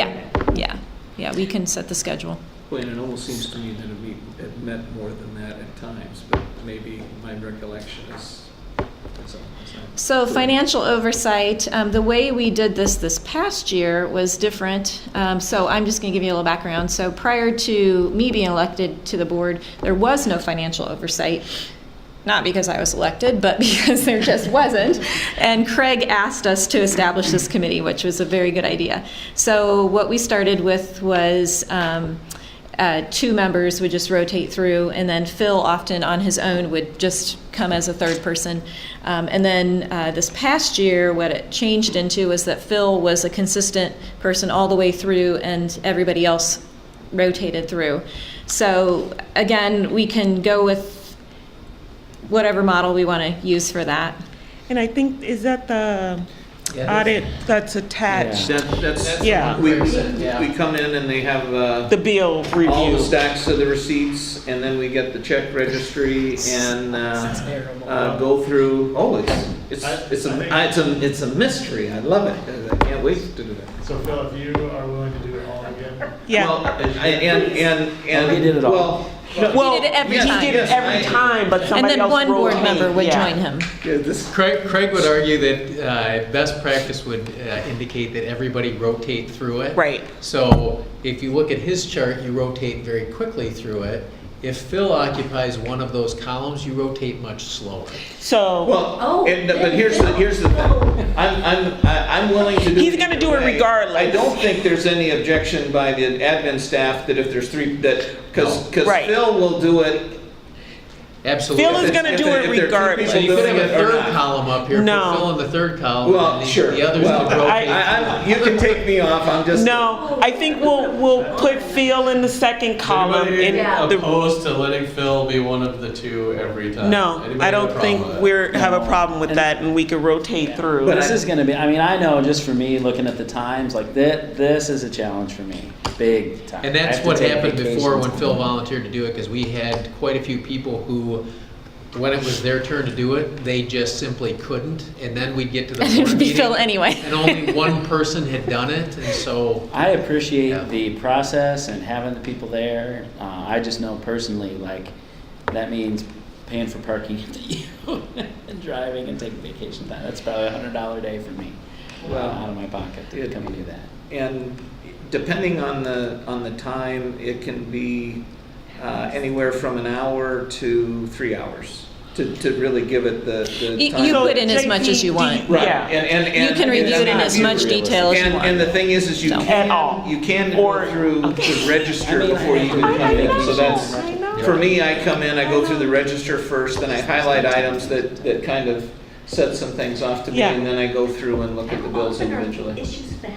yeah, we can set the schedule. Well, and it almost seems to me that it met more than that at times, but maybe my recollection is That's all. It's not- So financial oversight, the way we did this past year was different. So I'm just going to give you a little background. So prior to me being elected to the board, there was no financial oversight. Not because I was elected, but because there just wasn't. And Craig asked us to establish this committee, which was a very good idea. So what we started with was 2 members would just rotate through, and then Phil often on his own would just come as a third person. And then this past year, what it changed into was that Phil was a consistent person all the way through, and everybody else rotated through. So again, we can go with whatever model we want to use for that. And I think, is that the audit that's attached? That's, Yeah. we Yeah. come in and they have, The bill all the review. stacks of the receipts, and then we get the check registry and, go through, it's a mystery, I love it, I can't wait to do that. So Phil, if you are willing to do it all again, Yeah. Well, and, We did it all. well, Well, He did it every yes, time. He did it every time, but And somebody then else one board rotated, member would yeah. join him. yeah, this, Craig would argue that best practice would indicate that everybody rotate through it. Right. So if you look at his chart, you rotate very quickly through it. If Phil occupies one of those columns, you rotate much slower. So, well, Oh, but here's the thing. I'm willing to do. He's gonna do it either way. regardless. I don't think there's any objection by the admin staff that if there's 3, because Right. Phil will do it. Absolutely. Phil is gonna If do there- it if there are two regardless. So you people could have a doing it or third not. column up here, No. put Phil in the third column, Well, and sure. the others Well, would rotate. you can take me off, I'm just. no, I think we'll put Phil in the second column. Anybody And Yeah. the, opposed to letting Phil be one of the 2 every time? no, Anybody I have a don't problem think with that? we have a No. problem with that, and we could rotate through. But This is gonna be, I mean, I know just for me, looking at the times, like this is a challenge for me, big time. And I that's have to what take happened before when vacations. Phil volunteered to do it, because we had quite a few people who, when it was their turn to do it, they just simply couldn't, and then we'd get to the And it board would be meeting, Phil anyway. and only one person had done it, and so, I appreciate Yeah. the process and having the people there. I just know personally, like, that means paying for parking at the U and driving and taking vacation time. That's probably $100 a day for me, Well, out of my pocket to come and do that. And depending on the time, it can be anywhere from an hour to 3 hours to really give it the time. You So, put in as much as you want. JP, Right, Yeah. and You can review it in as much detail as you want. And the thing is you So- At all. can Or- go through the register I mean, before you even come in. So that's, I know. for me, I come in, I go through the register first, then I highlight items that kind of set some things off to me, Yeah. and then I go through and look at the How bills often are individually. issues found?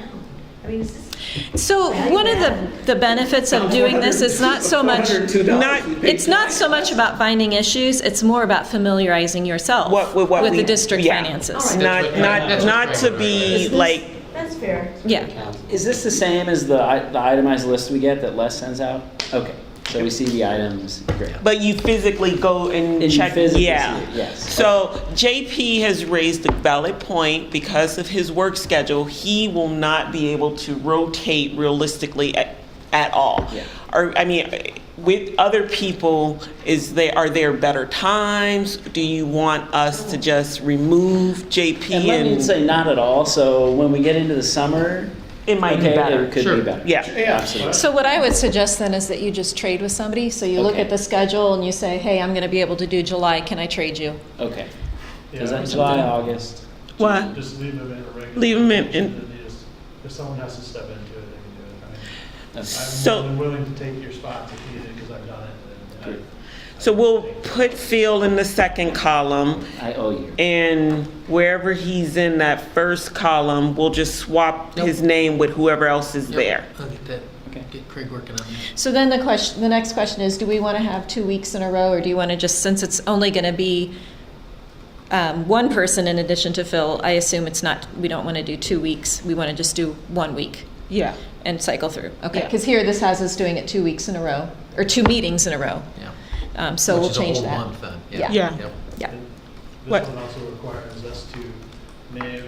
I mean, is this? So one of the benefits of doing this is not so much, $402 we paid it's not so much about finding issues, it's more about familiarizing yourself With what with we- the district yeah. finances. All right. Not, That's not, what not to Craig be would like, That's fair. Yeah. Is this the same as the itemized list we get that Les sends out? Okay, so we see the items, great. but you physically go and And you check, physically yeah. see it, yes. So JP has raised a valid point. Because of his work schedule, he will not be able to rotate realistically at all. Yeah. Or, I mean, with other people, are there better times? Do you want us to just remove JP And let me say not at all, so when we get into the summer. It might be okay, better. It could Sure. be better. Yeah. Absolutely. So what I would suggest then is that you just trade with somebody. So you look Okay. at the schedule and you say, hey, I'm going to be able to do July, can I trade you? Okay. Yeah, Is that or July, something. August? What? Just leave them in a regular. Leave 'em in- position, and they just- If someone has to step into it, they can do it. I mean, So- I'm more than willing to take your spot if needed, because I've done it. and I- So we'll put Phil in the second column. I owe you. And wherever he's in that first column, we'll just swap Yep. his name with whoever else is Yep, there. I'll get that, Okay. get Craig working on that. So then the next question is, do we want to have 2 weeks in a row, or do you want to just, since it's only going to be one person in addition to Phil, I assume it's not, we don't want to do 2 weeks, we want to just do 1 week Yeah. and cycle through. Okay, Yeah. because here this has us doing it 2 weeks in a row, or 2 meetings in a row. Yeah. So Which we'll is a change whole that. month then. Yeah. Yeah. Yep. Yeah. What? This one also requires us to name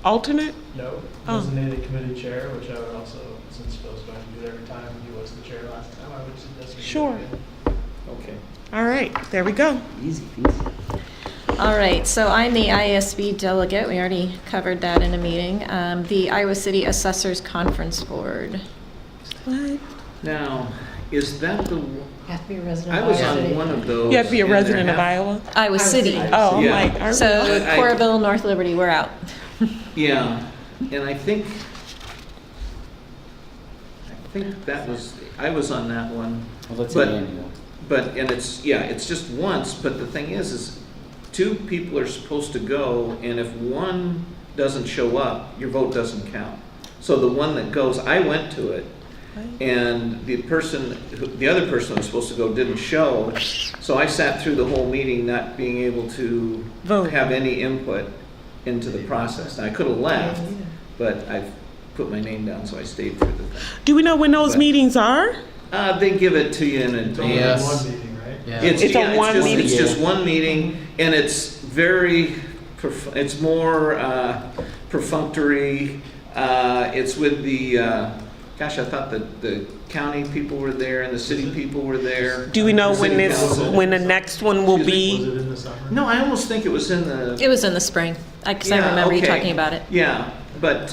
Alternate? no, Oh. designated committee chair, which I would also, since Phil's going to do it every time, he was the chair last time, I would suggest. we do Sure. it again. Okay. All right, there we go. Easy peasy. All right, so I'm the ISB delegate. We already covered that in a meeting. The Iowa City Assessors Conference Board. What? Now, is that the, Have to be a resident I of was Iowa on City. one of those. You have to be a and there resident of have- Iowa? Iowa City. Oh, I'm Yeah. like, are we? So I- Coralville, North Liberty, we're out. Yeah, and I think that was, I was on that one. Well, that's But- an annual. But, and it's, yeah, it's just once, but the thing is two people are supposed to go, and if one doesn't show up, your vote doesn't count. So the one that goes, I went to it, and the other person that was supposed to go didn't show, so I sat through the whole meeting not being able to Vote. have any input into the process. And I could have left, but I put my name down, so I stayed through the thing. Do we know when those But- meetings are? They give it to you in It's only advance. Yes. one meeting, right? Yeah. It's a one just- meeting? It's just one meeting, and it's very, it's more perfunctory. It's with the, gosh, I thought the county people were there and the city people were there. Do we know The when city this, council. when the next one will Was be? it in the summer? No, I almost think it was in the. It was in the spring, because I Yeah, remember you okay. talking about it. Yeah, but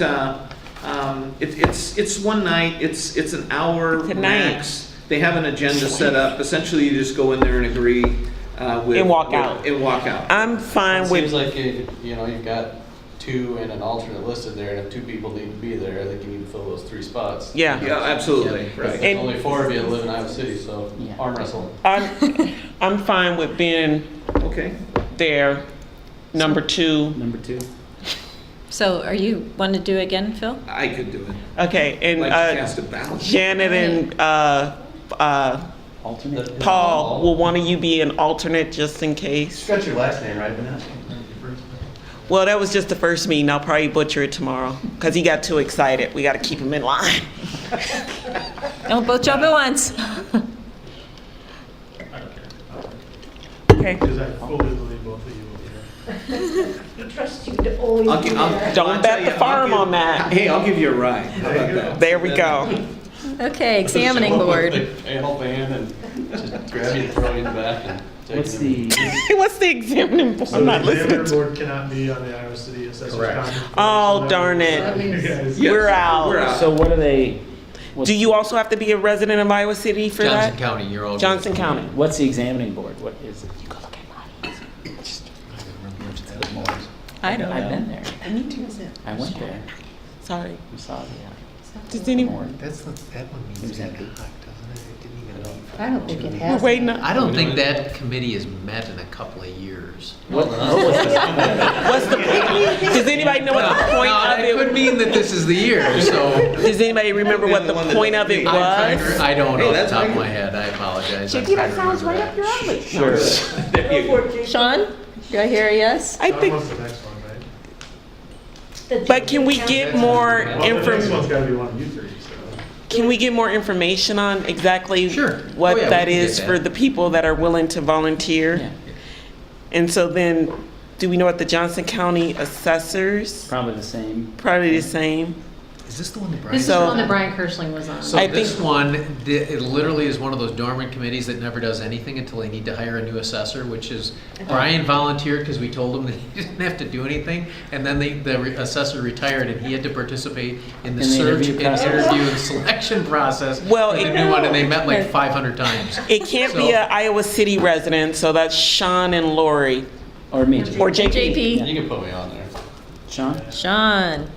it's one night. It's an hour It's a night. max. They have an agenda set up. Essentially, you just go in there and agree with And walk out. And walk out. I'm It fine seems with, like, you've got two and an alternate listed there, and if two people need to be there, I think you need to fill those 3 spots. yeah. Yeah, absolutely. Because Right. there's only 4 of you that live in Iowa City, so Yeah. arm wrestle. I'm fine with being Okay. there, number 2. Number 2. So are you want to do it again, Phil? I could do it. Okay, and Like to cast a ballot. Janet and Alternate. Paul, will one of you be an alternate just in case? got your last name right, Vanessa? Well, that was just the first meeting. I'll probably butcher it tomorrow because he got too excited. We got to keep him in line. Don't both jump at once. I don't care. Okay. Because I fully believe both of you will be here. I trust you to always I'll be gi- there. Don't I'll bet tell the you, I'll farm give- on that. Hey, I'll give you a ride. How about that? There we go. Okay, examining board. Help hand and just grab you and throw you in the back and take What's you. the, What's the examining board? So I'm the not listening examiner to. board cannot be on the Iowa City Assessors Correct. Conference. Oh, So that darn means- it. that means you guys- Yes, We're out. We're out. so what are they? what's- Do you also have to be a resident of Iowa City for Johnson that? County, you're all good. Johnson County. What's the examining board? What is it? I don't. I've been there. Me too. I went there. Sorry. We saw Does anyone? board. That's not, that one It means was ad empty. hoc, doesn't it? It didn't even meet. I don't think it We're has. waiting. I don't think that committee has met in a couple of years. What was the, What's the? Does anybody know what the point No, of it could it? mean that this is the year, so. Does anybody remember what the The one that point of it I'm I'm trying was? to- I don't Hey, off the that's top of fine. my head, I apologize. JP, that sounds right up your alley. sure. There you go. Sean, do I hear a yes? I That think. one's the next one, right? But can we get more Well, the next one's information? gotta be one of you 3, so. Can we get more information on exactly Sure. what Oh, yeah, we that can get is that. for the people that are willing to volunteer? Yeah, And so then, do we know what the Johnson County assessors? probably the same. Probably the same. Is this the one that Brian? This is the So- one that Brian Kirschling was on. So I this think- one, it literally is one of those dormant committees that never does anything until they need to hire a new assessor, which is, Brian volunteered because we told him that he didn't have to do anything, and then the assessor retired and he had to participate in the In the search interview and process? interview and selection process Well, for the it- new one, and they met like 500 times. It can't be So- an Iowa City resident, so that's Sean and Lori, Or me. or JP. JP. You can put me on there. Sean? Sean.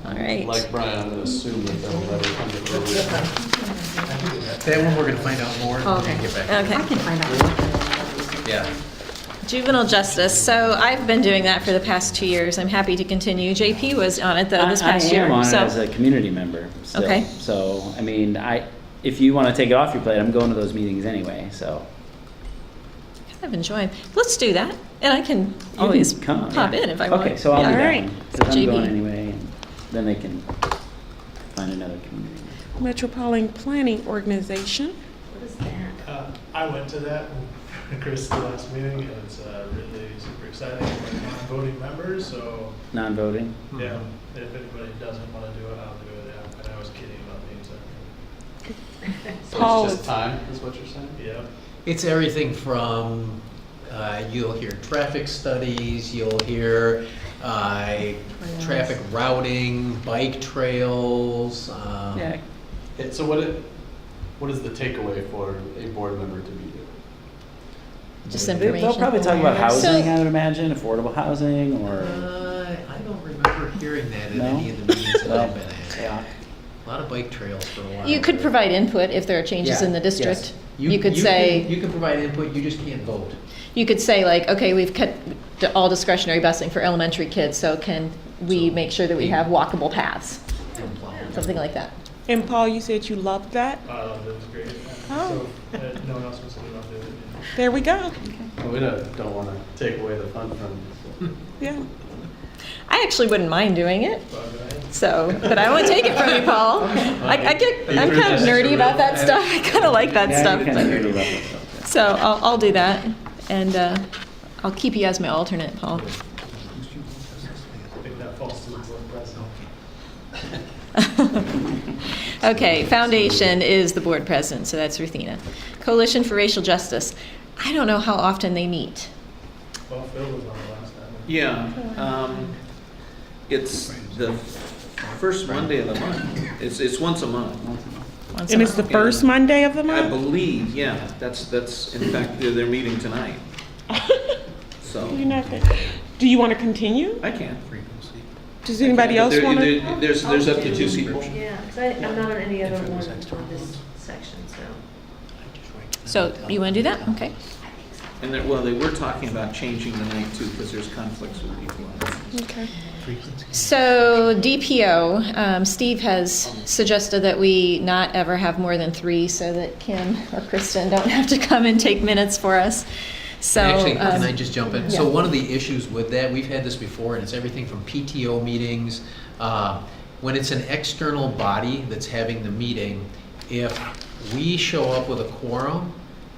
All right. Like Brian, I'm gonna assume that they'll never come to fruition. That one, we're gonna find out more Oh, and okay. then get back. Okay. I can find out. Yeah. Juvenile justice. So I've been doing that for the past 2 years. I'm happy to continue. JP was on it though this past I year. am on it so as a community member still. Okay. So, I mean, if you want to take it off your plate, I'm going to those meetings anyway, so. I've enjoyed. Let's do that, and I can You always can come, pop yeah. in if I want. Okay, so I'll Yeah. be All right. down, because I'm JB. going anyway, and then they can find another community. Metropolitan Planning Organization. What is that? I went to that, Chris, the last meeting, and it's really super exciting for non-voting members, so, Non-voting? yeah, if anybody doesn't want to do it, I'll do it, yeah. And I was kidding about being second. So Paul it's is- just time, is what you're saying? Yeah. It's everything from You'll hear traffic studies, you'll hear traffic routing, bike trails. Yeah. So what is the takeaway for a board member to be there? Just They'll information. probably talk about So- housing, I would imagine, affordable housing, or. I don't remember hearing that in No? any of the meetings that Well, I've been at. yeah. A lot of bike trails for a while. You could provide input if there are changes Yeah, in the district. yes. You could say, You can provide input, you just can't vote. you could say like, okay, we've cut all discretionary busing for elementary kids, so can we make sure that we have walkable paths? Something like that. And Paul, you said you loved that? That was great. Oh. So, no one else was thinking about doing it. There we go. Well, we don't want to take away the fun from Yeah. I actually wouldn't mind doing it, But, so, but I won't take it from you, Paul. I'm kind of nerdy about that stuff. I kind of like that Yeah, stuff. you kinda nerdy about that stuff, yeah. So I'll do that, and I'll keep you as my alternate, Paul. I think that falls to the board president. Okay, Foundation is the board president, so that's Ruthina. Coalition for Racial Justice. I don't know how often they meet. Well, Phil was on the last time. Yeah, it's the first Monday of the month. It's once a month. Once a And it's the month. first Monday of the I month? believe, yeah, that's, in fact, they're meeting tonight. So, You're not gonna- Do you want to continue? I can. Does anybody else want to? There's up to two people. Yeah, because I'm not on any other one on this section, so. So you want to do that? Okay. And well, they were talking about changing the night too, because there's conflicts with people. Okay. So DPO, Steve has suggested that we not ever have more than 3 so that Kim or Kristen don't have to come and take minutes for us. So. Actually, can I just jump in? So yeah. one of the issues with that, we've had this before, and it's everything from PTO meetings. When it's an external body that's having the meeting, if we show up with a quorum,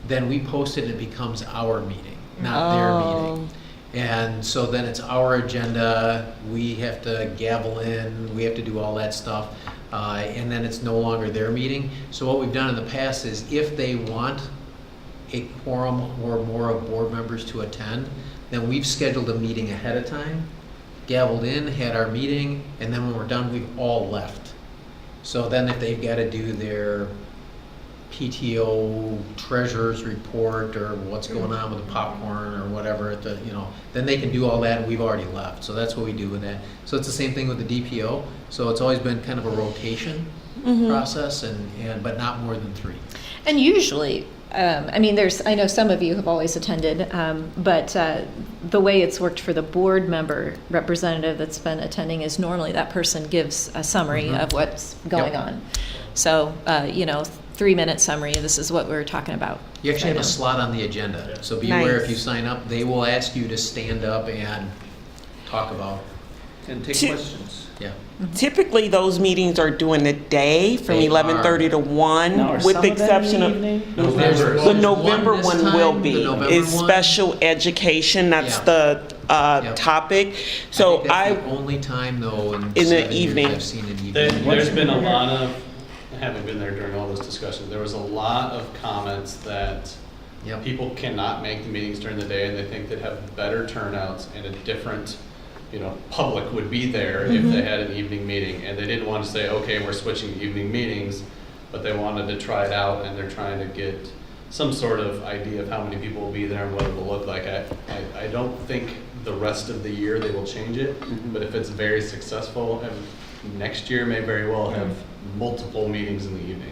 then we post it and it becomes our meeting, not their meeting. And so then it's our agenda, we have to gavel in, we have to do all that stuff, and then it's no longer their meeting. So what we've done in the past is if they want a quorum or more of board members to attend, then we've scheduled a meeting ahead of time, gavelled in, had our meeting, and then when we're done, we've all left. So then if they've got to do their PTO treasurer's report or what's going on with the popcorn or whatever, at the, then they can do all that and we've already left. So that's what we do with that. So it's the same thing with the DPO. So it's always been kind of a rotation process, but not more than 3. And usually, I know some of you have always attended, but the way it's worked for the board member representative that's been attending is normally that person gives a summary of what's going on. So, 3-minute summary, this is what we're talking about. You actually right have a now. slot on the agenda. So be aware if Nice. you sign up, they will ask you to stand up and talk about, And take Two- questions. yeah. Typically, those meetings are during the day from They 11:30 to 1, Now, are with some the of them in exception the of. evening? There's The November this one will time, be, the November is one. special education, that's Yeah. the Yep. topic. So think that's the only time though in the 7 years evening. I've seen an There, evening. there's been a lot of, having been there during all those discussions, there was a lot of comments that Yep. people cannot make the meetings during the day and they think they'd have better turnouts and a different, public would be there if they had an evening meeting. And they didn't want to say, okay, we're switching to evening meetings, but they wanted to try it out and they're trying to get some sort of idea of how many people will be there and what it will look like. I don't think the rest of the year they will change it, but if it's very successful, and next year may very well have multiple meetings in the evening.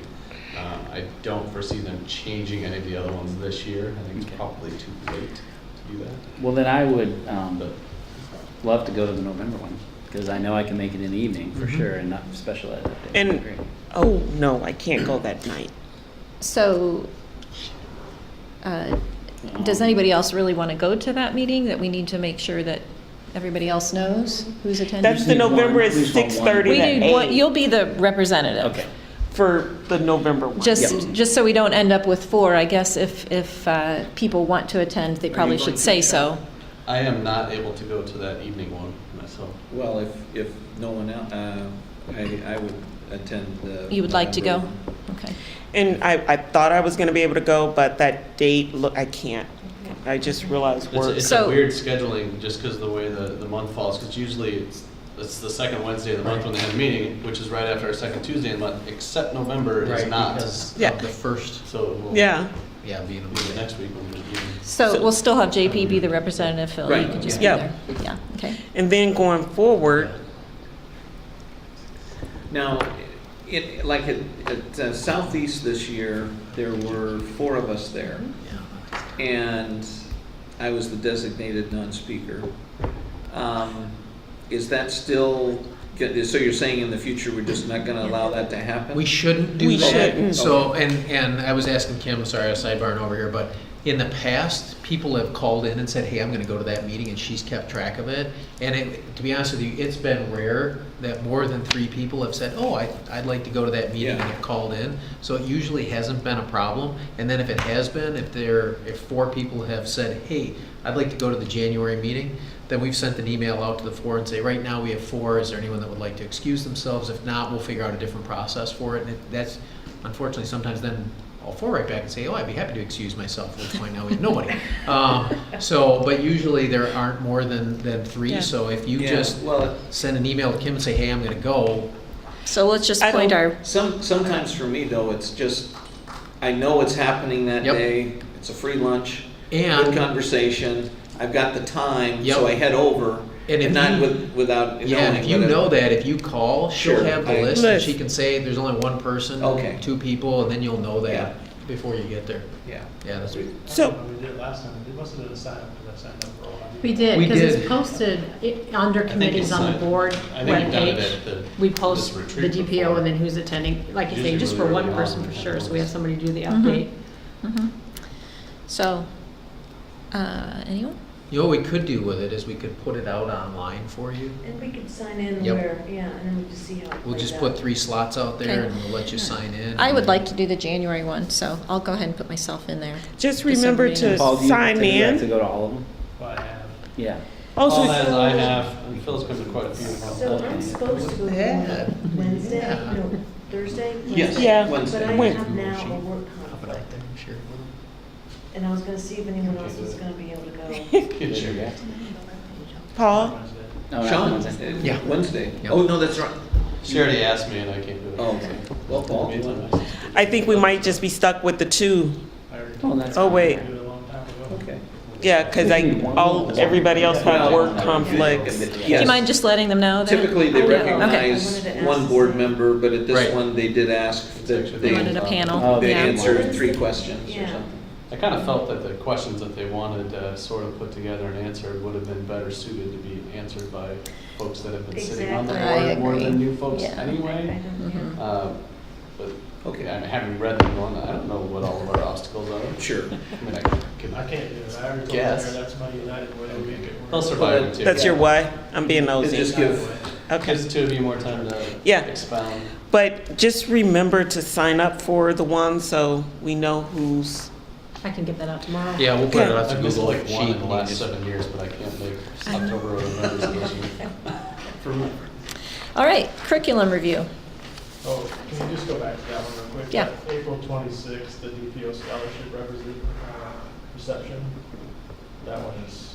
I don't foresee them changing any of the other ones this year. I think it's probably too late to do that. Well, then I would But love to go to the November one, because I know I can make it in the evening for sure, and not special ed that day. And- Great. Oh, no, I can't go that night. So, does anybody else really want to go to that meeting, that we need to make sure that everybody else knows who's attending? That's the need one. November is We just want one. 6:30 We to need one, 8 you'll be the representative. Okay. for the November one. Just so we don't end up with 4, I guess if people want to attend, they probably going should to, say Jeff? so. I am not able to go to that evening one myself. Well, if no one else, I would attend the. You would like to go? November. Okay. And I thought I was going to be able to go, but that date, look, I can't. I just realized work. It's So- a weird scheduling, just because of the way the month falls, because usually it's the second Wednesday of the month when they have a meeting, which is right after our second Tuesday of the month, except November is Right, not. because Yeah. of the first, So we'll Yeah, being a be the next week when there's a meeting. So we'll still have JP be the representative, Phil, you Right, can just be yeah. there. Yeah, okay. and then going forward, Now, like at Southeast this year, there were 4 of us there, yeah. and I was the designated non-speaker. Is that still, so you're saying in the future, we're just not gonna allow that to happen? We shouldn't do We that. shouldn't. So, and I was asking Kim, sorry, I was sidebarring over here, but in the past, people have called in and said, hey, I'm gonna go to that meeting, and she's kept track of it. And to be honest with you, it's been rare that more than 3 people have said, oh, I'd like to go to that meeting, and Yeah. have called in. So it usually hasn't been a problem. And then if it has been, if 4 people have said, hey, I'd like to go to the January meeting, then we've sent an email out to the 4 and say, right now we have 4, is there anyone that would like to excuse themselves? If not, we'll figure out a different process for it. And that's, unfortunately, sometimes then I'll fall right back and say, oh, I'd be happy to excuse myself. We'll find out we have nobody. But usually there aren't more than 3, Yeah. so if you Yeah, just well, send an email to Kim and say, hey, I'm gonna go, So let's just I point don't- our, sometimes for me though, it's just, I know it's happening that Yep. day, it's a free lunch, good and, conversation, I've got the time, Yep. so I head over, And if and not you- without knowing. yeah, and if you whether- know that, if you call, she'll Sure, have the I- list, and List. she can say, there's only 1 person, Okay. 2 people, and then you'll know Yeah. that before you get there. Yeah. Yeah, that's, So- We did it last time, we must have done a sign up, because I signed up for all of it. We did, We because did. it's posted under I think committees it's on the signed- board I think you've done it webpage. at the. We this post the retreat DPO before. and then who's attending, like you say, Usually just for really one early person on, for and sure, then so we have it's- somebody do the Mhm. update. so, anyone? you know what we could do with it is we could put it out online for you. And we could sign in Yep. where, yeah, and then we just see how it We'll plays just out. put 3 slots out there, Okay. and we'll let you sign in. I would like to do the January one, so I'll go ahead and put myself in there. just Just remember everybody to knows. Paul, do you sign think you have to in. go to all of them? But I have. Yeah. Oh, Paul so has, I have, and Phil's come to quite a few. So I'm supposed to go to Yeah. Wednesday, Yeah. no, Thursday? Yes, Wednesday? Yeah. But Wednesday. I When? have now a work I'll put it conflict, out there and share it with them. and I was gonna see if anyone else was gonna be able to go. Kid share. Paul, Wednesday. No, not Sean, Wednesday. Yeah. Wednesday. Yep. Oh, no, that's right. She already asked me and I can't do it. Oh, okay. Well, Paul, do you want- I think we might just be stuck with the 2. I already Oh, that's Oh, fine. wait. did it a long time ago. Okay. Yeah, because everybody else had work conflicts. Do you Yes. mind just letting them know that? Typically, they Oh, yeah. recognize Okay. I wanted to one ask board the- member, but at this Right. one, they did ask that They wanted a panel, Oh, they yeah. answer 3 questions or Yeah. something. I kind of felt that the questions that they wanted sort of put together and answered would have been better suited to be answered by folks that have been sitting on the Exactly. I board more agree. than new folks Yeah. anyway. I don't- yeah. But, Okay. I mean, having read them going, I don't know what all of our obstacles are. Sure. I mean, I can, I can't do it, I already told Yes. Mayor that's my United way to make it work. they'll survive it too. That's your what? I'm being It nosy. just give, Okay. Gives the 2 of you more time to Yeah. expound. But just remember to sign up for the one so we know who's, I can get that out tomorrow. Yeah, we'll put it Okay. out to I've missed Google like Sheet. one in the and you last just- 7 years, but I can't make October or November this year. For me. All right, curriculum review. Oh, can we just go back to that one real quick? Yeah. April 26th, the DPO scholarship reception. That one is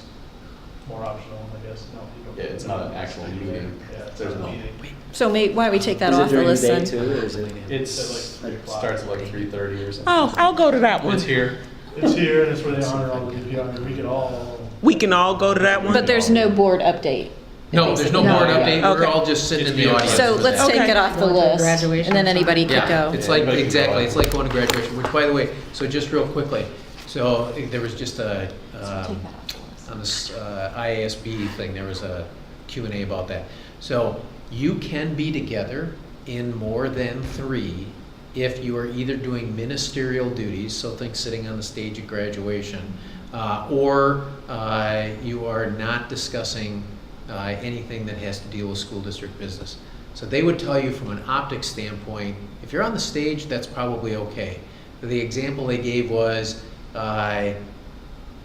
more optional, I guess. No, you don't. Yeah, it's not an actual meeting. Yeah, it's There's not a no- meeting. So why don't we take that Is it off the during list day then? too, or is it? It's, It's at like 3 it o'clock. starts at like 3:30 or something. oh, I'll go to that one. It's here. It's here, and it's where they honor all the DPO, and we could all. We can all go to that one? But there's no board update. No, there's no No. board update, we're Okay. all just sitting in the It's audience. So for let's that. take Okay. it off the Going to list, graduation and then or anybody could Yeah, go. it's like, Anybody can go exactly, out. it's like going to graduation, which, by the way, so just real quickly, so there was just a, on this IASB thing, there was a Q&A about that. So you can be together in more than 3 if you are either doing ministerial duties, so think sitting on the stage at graduation, or you are not discussing anything that has to deal with school district business. So they would tell you from an optics standpoint, if you're on the stage, that's probably okay. The example they gave was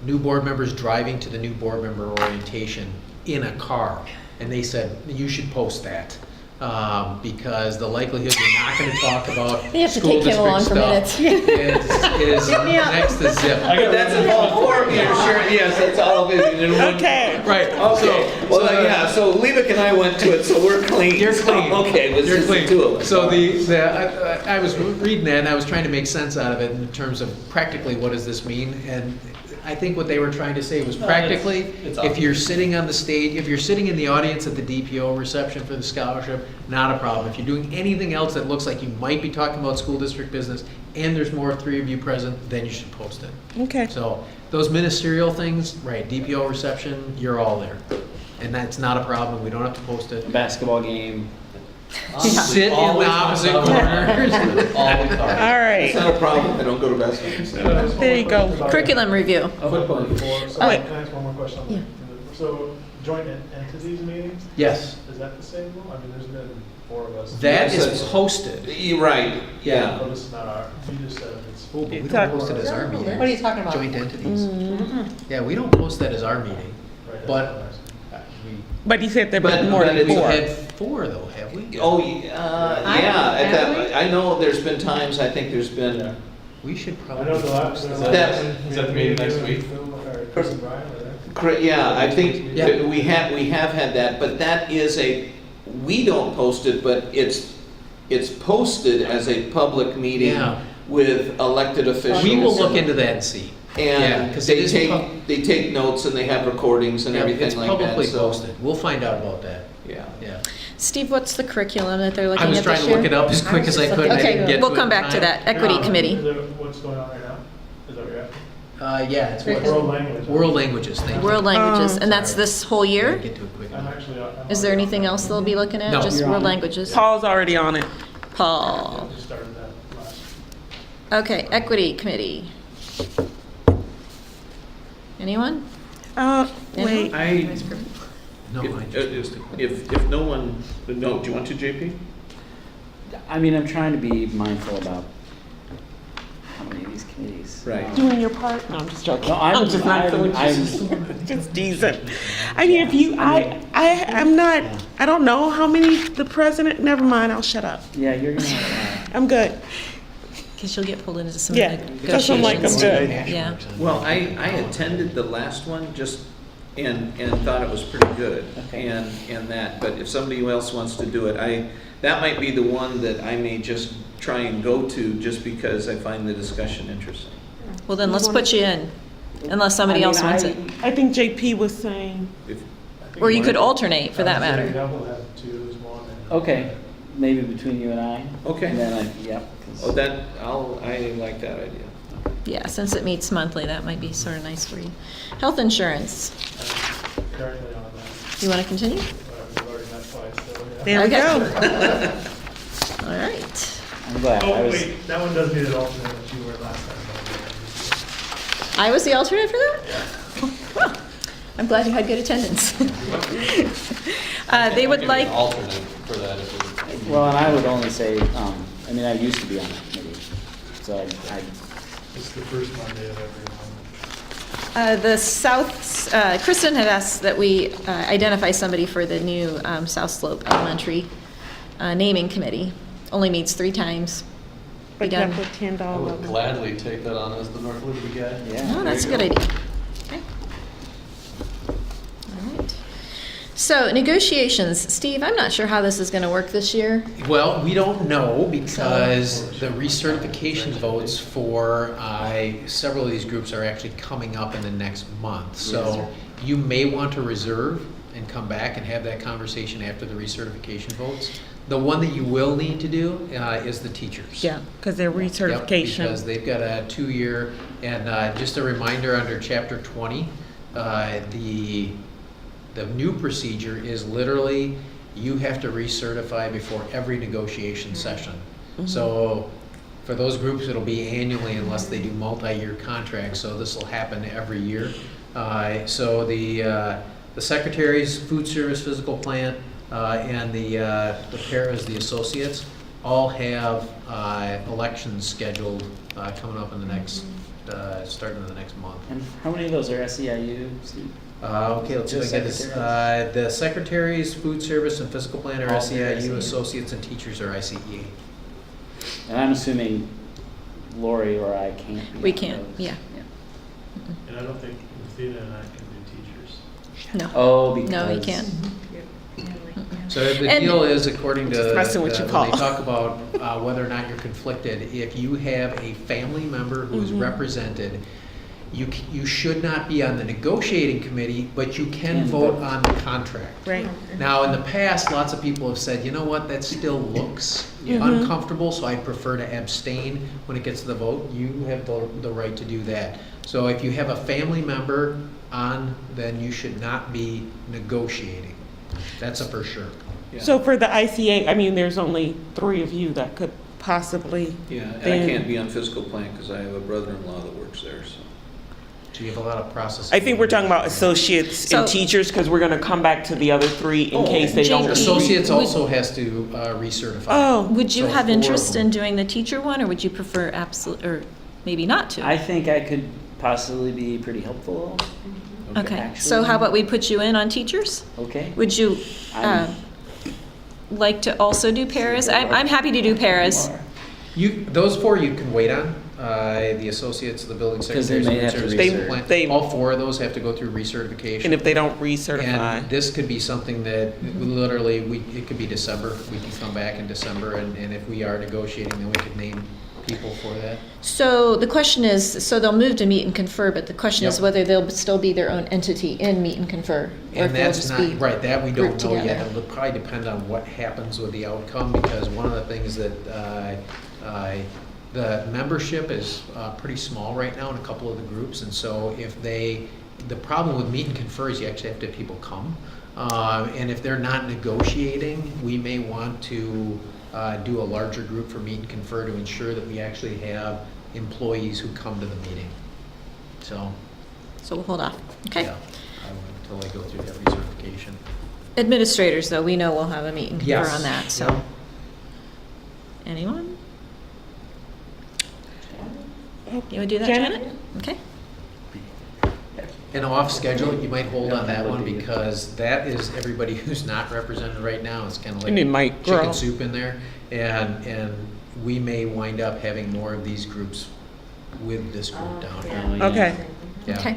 new board members driving to the new board member orientation in a car. And they said, you should post that. because the likelihood you're not gonna talk about You have to school take Kim along district for stuff minutes. is next to zip. That's involved 4 of you, sure, yes, that's all of it in one. Okay. Right, Okay, well, yeah, so Levick and I went to it, so we're clean. You're clean. Okay, it was You're just the clean. two of us. So I was reading that and I was trying to make sense out of it in terms of practically what does this mean? And I think what they were trying to say was practically, it's if you're sitting on the stage, if you're sitting in the audience at the DPO reception for the scholarship, not a problem. If you're doing anything else that looks like you might be talking about school district business and there's more 3 of you present, then you should post it. Okay. So those ministerial things, right, DPO reception, you're all there. And that's not a problem, we don't have to post it. Basketball game. Sit in the opposite corners. All right. It's not a problem, I don't go to basketball. There you go. Curriculum review. Football. So Wait. can I ask one more question on Yeah. that? So joint entities meetings, Yes, is that the same rule? I mean, there's been 4 of us. that Yes, is that's- posted. You're right, yeah. Oh, this is not our, you just said it's. Oh, but we It's don't not- post it as our meeting. What are you talking about? Joint entities. Mm-hmm. Yeah, we don't post that as our meeting, Right, that's but what I'm asking. we, But you said there But- were more but than it's we've 4. had 4 though, have we? Oh, I- yeah, at have we? that, I know there's been times, I think there's Yeah. been, We should I probably know the last. post the that. That's- last is that the meeting next you and week? Phil, or Chris and Brian, or that? yeah, I think Yeah. that we have had that, but that is we don't post it, but it's posted as a public meeting Yeah. with elected officials. We will look into that and see. Yeah, And 'cause it they is they take notes and they have recordings and Yeah, everything like that, It's publicly so. posted. We'll find out about that, Yeah. yeah. Steve, what's the curriculum that they're I looking was at trying this to look it year? up as quick as I could. and I didn't Okay, get we'll to it come in back to time. that. Equity Is committee. it What's going on right now? Is that what you're asking? Yeah, it's what- World language. world languages, thank you. World languages, and that's Sorry. this whole year? Get to it quick I'm enough. actually. I'm Is there anything else they'll be looking at? No. Just You're world on it. languages? Paul's already on it. Paul. I just started that last. Okay, equity committee. Anyone? Wait. I, No, I just. if no one, no, do you want to, JP? I mean, I'm trying to be mindful about how many of these committees. Right. Doing your part? No, I'm just joking. No, I'm- just not I'm- feeling I'm- just decent. I mean, if you, I'm not, I don't know how many the president, never mind, I'll shut up. Yeah, you're gonna. I'm good. Because you'll get pulled into some Yeah, that's what I'm like, I'm negotiations. good. Yeah. Well, I attended the last one just, and thought it was pretty good. Okay. And that, but if somebody else wants to do it, that might be the one that I may just try and go to just because I find the discussion interesting. Well, then let's put you in, unless somebody else wants it. I think JP was saying, If, Or you could alternate, for that matter. Yeah, we'll have 2, there's one. and- Okay, maybe between you and I. Okay. And then yep. 'cause- I like that idea. Yeah, since it meets monthly, that might be sort of nice for you. Health insurance. I'm currently on that. You want to continue? We've already met twice, so yeah. there we Okay. go. All right. I'm glad. I Oh, was, wait, that one does need an alternate, which you were last time. I was the alternate for that? Well, I'm glad you had good attendance. They would like, Alternate for that if we. well, and I would only say, I mean, I used to be on that committee, so I It's the first Monday of every month. the South, Kristen had asked that we identify somebody for the new South Slope Elementary naming committee. Only meets 3 times. Be But you have done. to attend I all would of them. gladly take that on as the North Liberty guy. yeah. Oh, that's a There good you go. idea. Okay. All right. So negotiations, Steve, I'm not sure how this is going to work this year. Well, we don't know because the recertification votes for several of these groups are actually coming up in the next month. So you may want to reserve and come back and have that conversation after the recertification votes. The one that you will need to do is the teachers. Yeah, because they're Yep, recertification. because they've got a 2-year, and just a reminder, under Chapter 20, the new procedure is literally, you have to recertify before every negotiation session. So for those groups, it'll be annually unless they do multi-year contracts, so this will happen every year. So the secretaries, food service, physical plant, and the paras, the associates, all have elections scheduled coming up in the next, starting in the next month. And how many of those are SEIU? Steve? Okay, let's see if I get this. The secretaries, food service and fiscal planner, All SEIU, ICE. associates and teachers are ICE. And I'm assuming Lori or I can't be We on can't, those. yeah. And I don't think Athena and I can do teachers. No. Oh, because. No, you can't. So the And- deal is, according to, Just messing with you, when they Paul. talk about whether or not you're conflicted, if you have a family member who is represented, you should not be on the negotiating committee, but you can Can vote vote. on the contract. Right. Now, in the past, lots of people have said, you know what, that still looks uncomfortable, so I'd prefer to abstain when it gets to the vote. You have the right to do that. So if you have a family member on, then you should not be negotiating. That's a for sure. Yeah. So for the ICA, I mean, there's only 3 of you that could possibly. Yeah, and I then- can't be on fiscal plan because I have a brother-in-law that works there, so. So you have a lot of processes. I think we're talking about associates So- and teachers, because we're gonna come back to the other 3 in case they don't. JP. Associates also has to recertify. Oh, Would you So have 4 of interest them. in doing the teacher one, or would you prefer absolute, or maybe not to? I think I could possibly be pretty helpful. Okay, actually. so how about we put you in on teachers? Okay. Would you I'm- like to also do paras? I'm happy to do paras. Those 4 you can wait on. The associates, the building 'Cause they secretaries, may food have to service, They- fiscal plan, they- all 4 of those have to go through recertification. and if they don't recertify, And this could be something that literally, it could be December, we can come back in December, and if we are negotiating, then we could name people for that. So the question is, so they'll move to meet and confer, but the question is Yep. whether they'll still be their own entity in meet and confer, or And if they'll that's just not, be right, that we don't grouped know yet. together. It'll probably depend on what happens with the outcome, because one of the things that, the membership is pretty small right now in a couple of the groups, and so the problem with meet and confer is you actually have to have people come. And if they're not negotiating, we may want to do a larger group for meet and confer to ensure that we actually have employees who come to the meeting. So, So we'll hold off. Okay. yeah, until they go through that recertification. Administrators, though, we know we'll have a meet and confer Yes. on that, so. Yep. Anyone? You would do that, Janet? Janet? Okay. And off schedule, you might hold on Yeah, that that one would be good. because that is everybody who's not represented right now. It's kind of And it might like grow. chicken soup in there. And we may wind up having more of these groups with this group down here. Oh, yeah. okay. Yeah. Okay.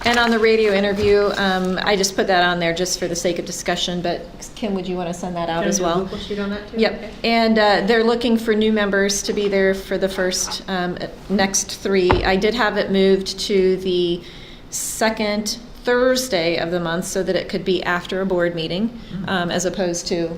And on the radio interview, I just put that on there just for the sake of discussion, but Kim, would you want to send that out as well? Google sheet on that too? Yep, Okay. and they're looking for new members to be there for the first, next 3. I did have it moved to the second Thursday of the month so that it could be after a board meeting, as opposed to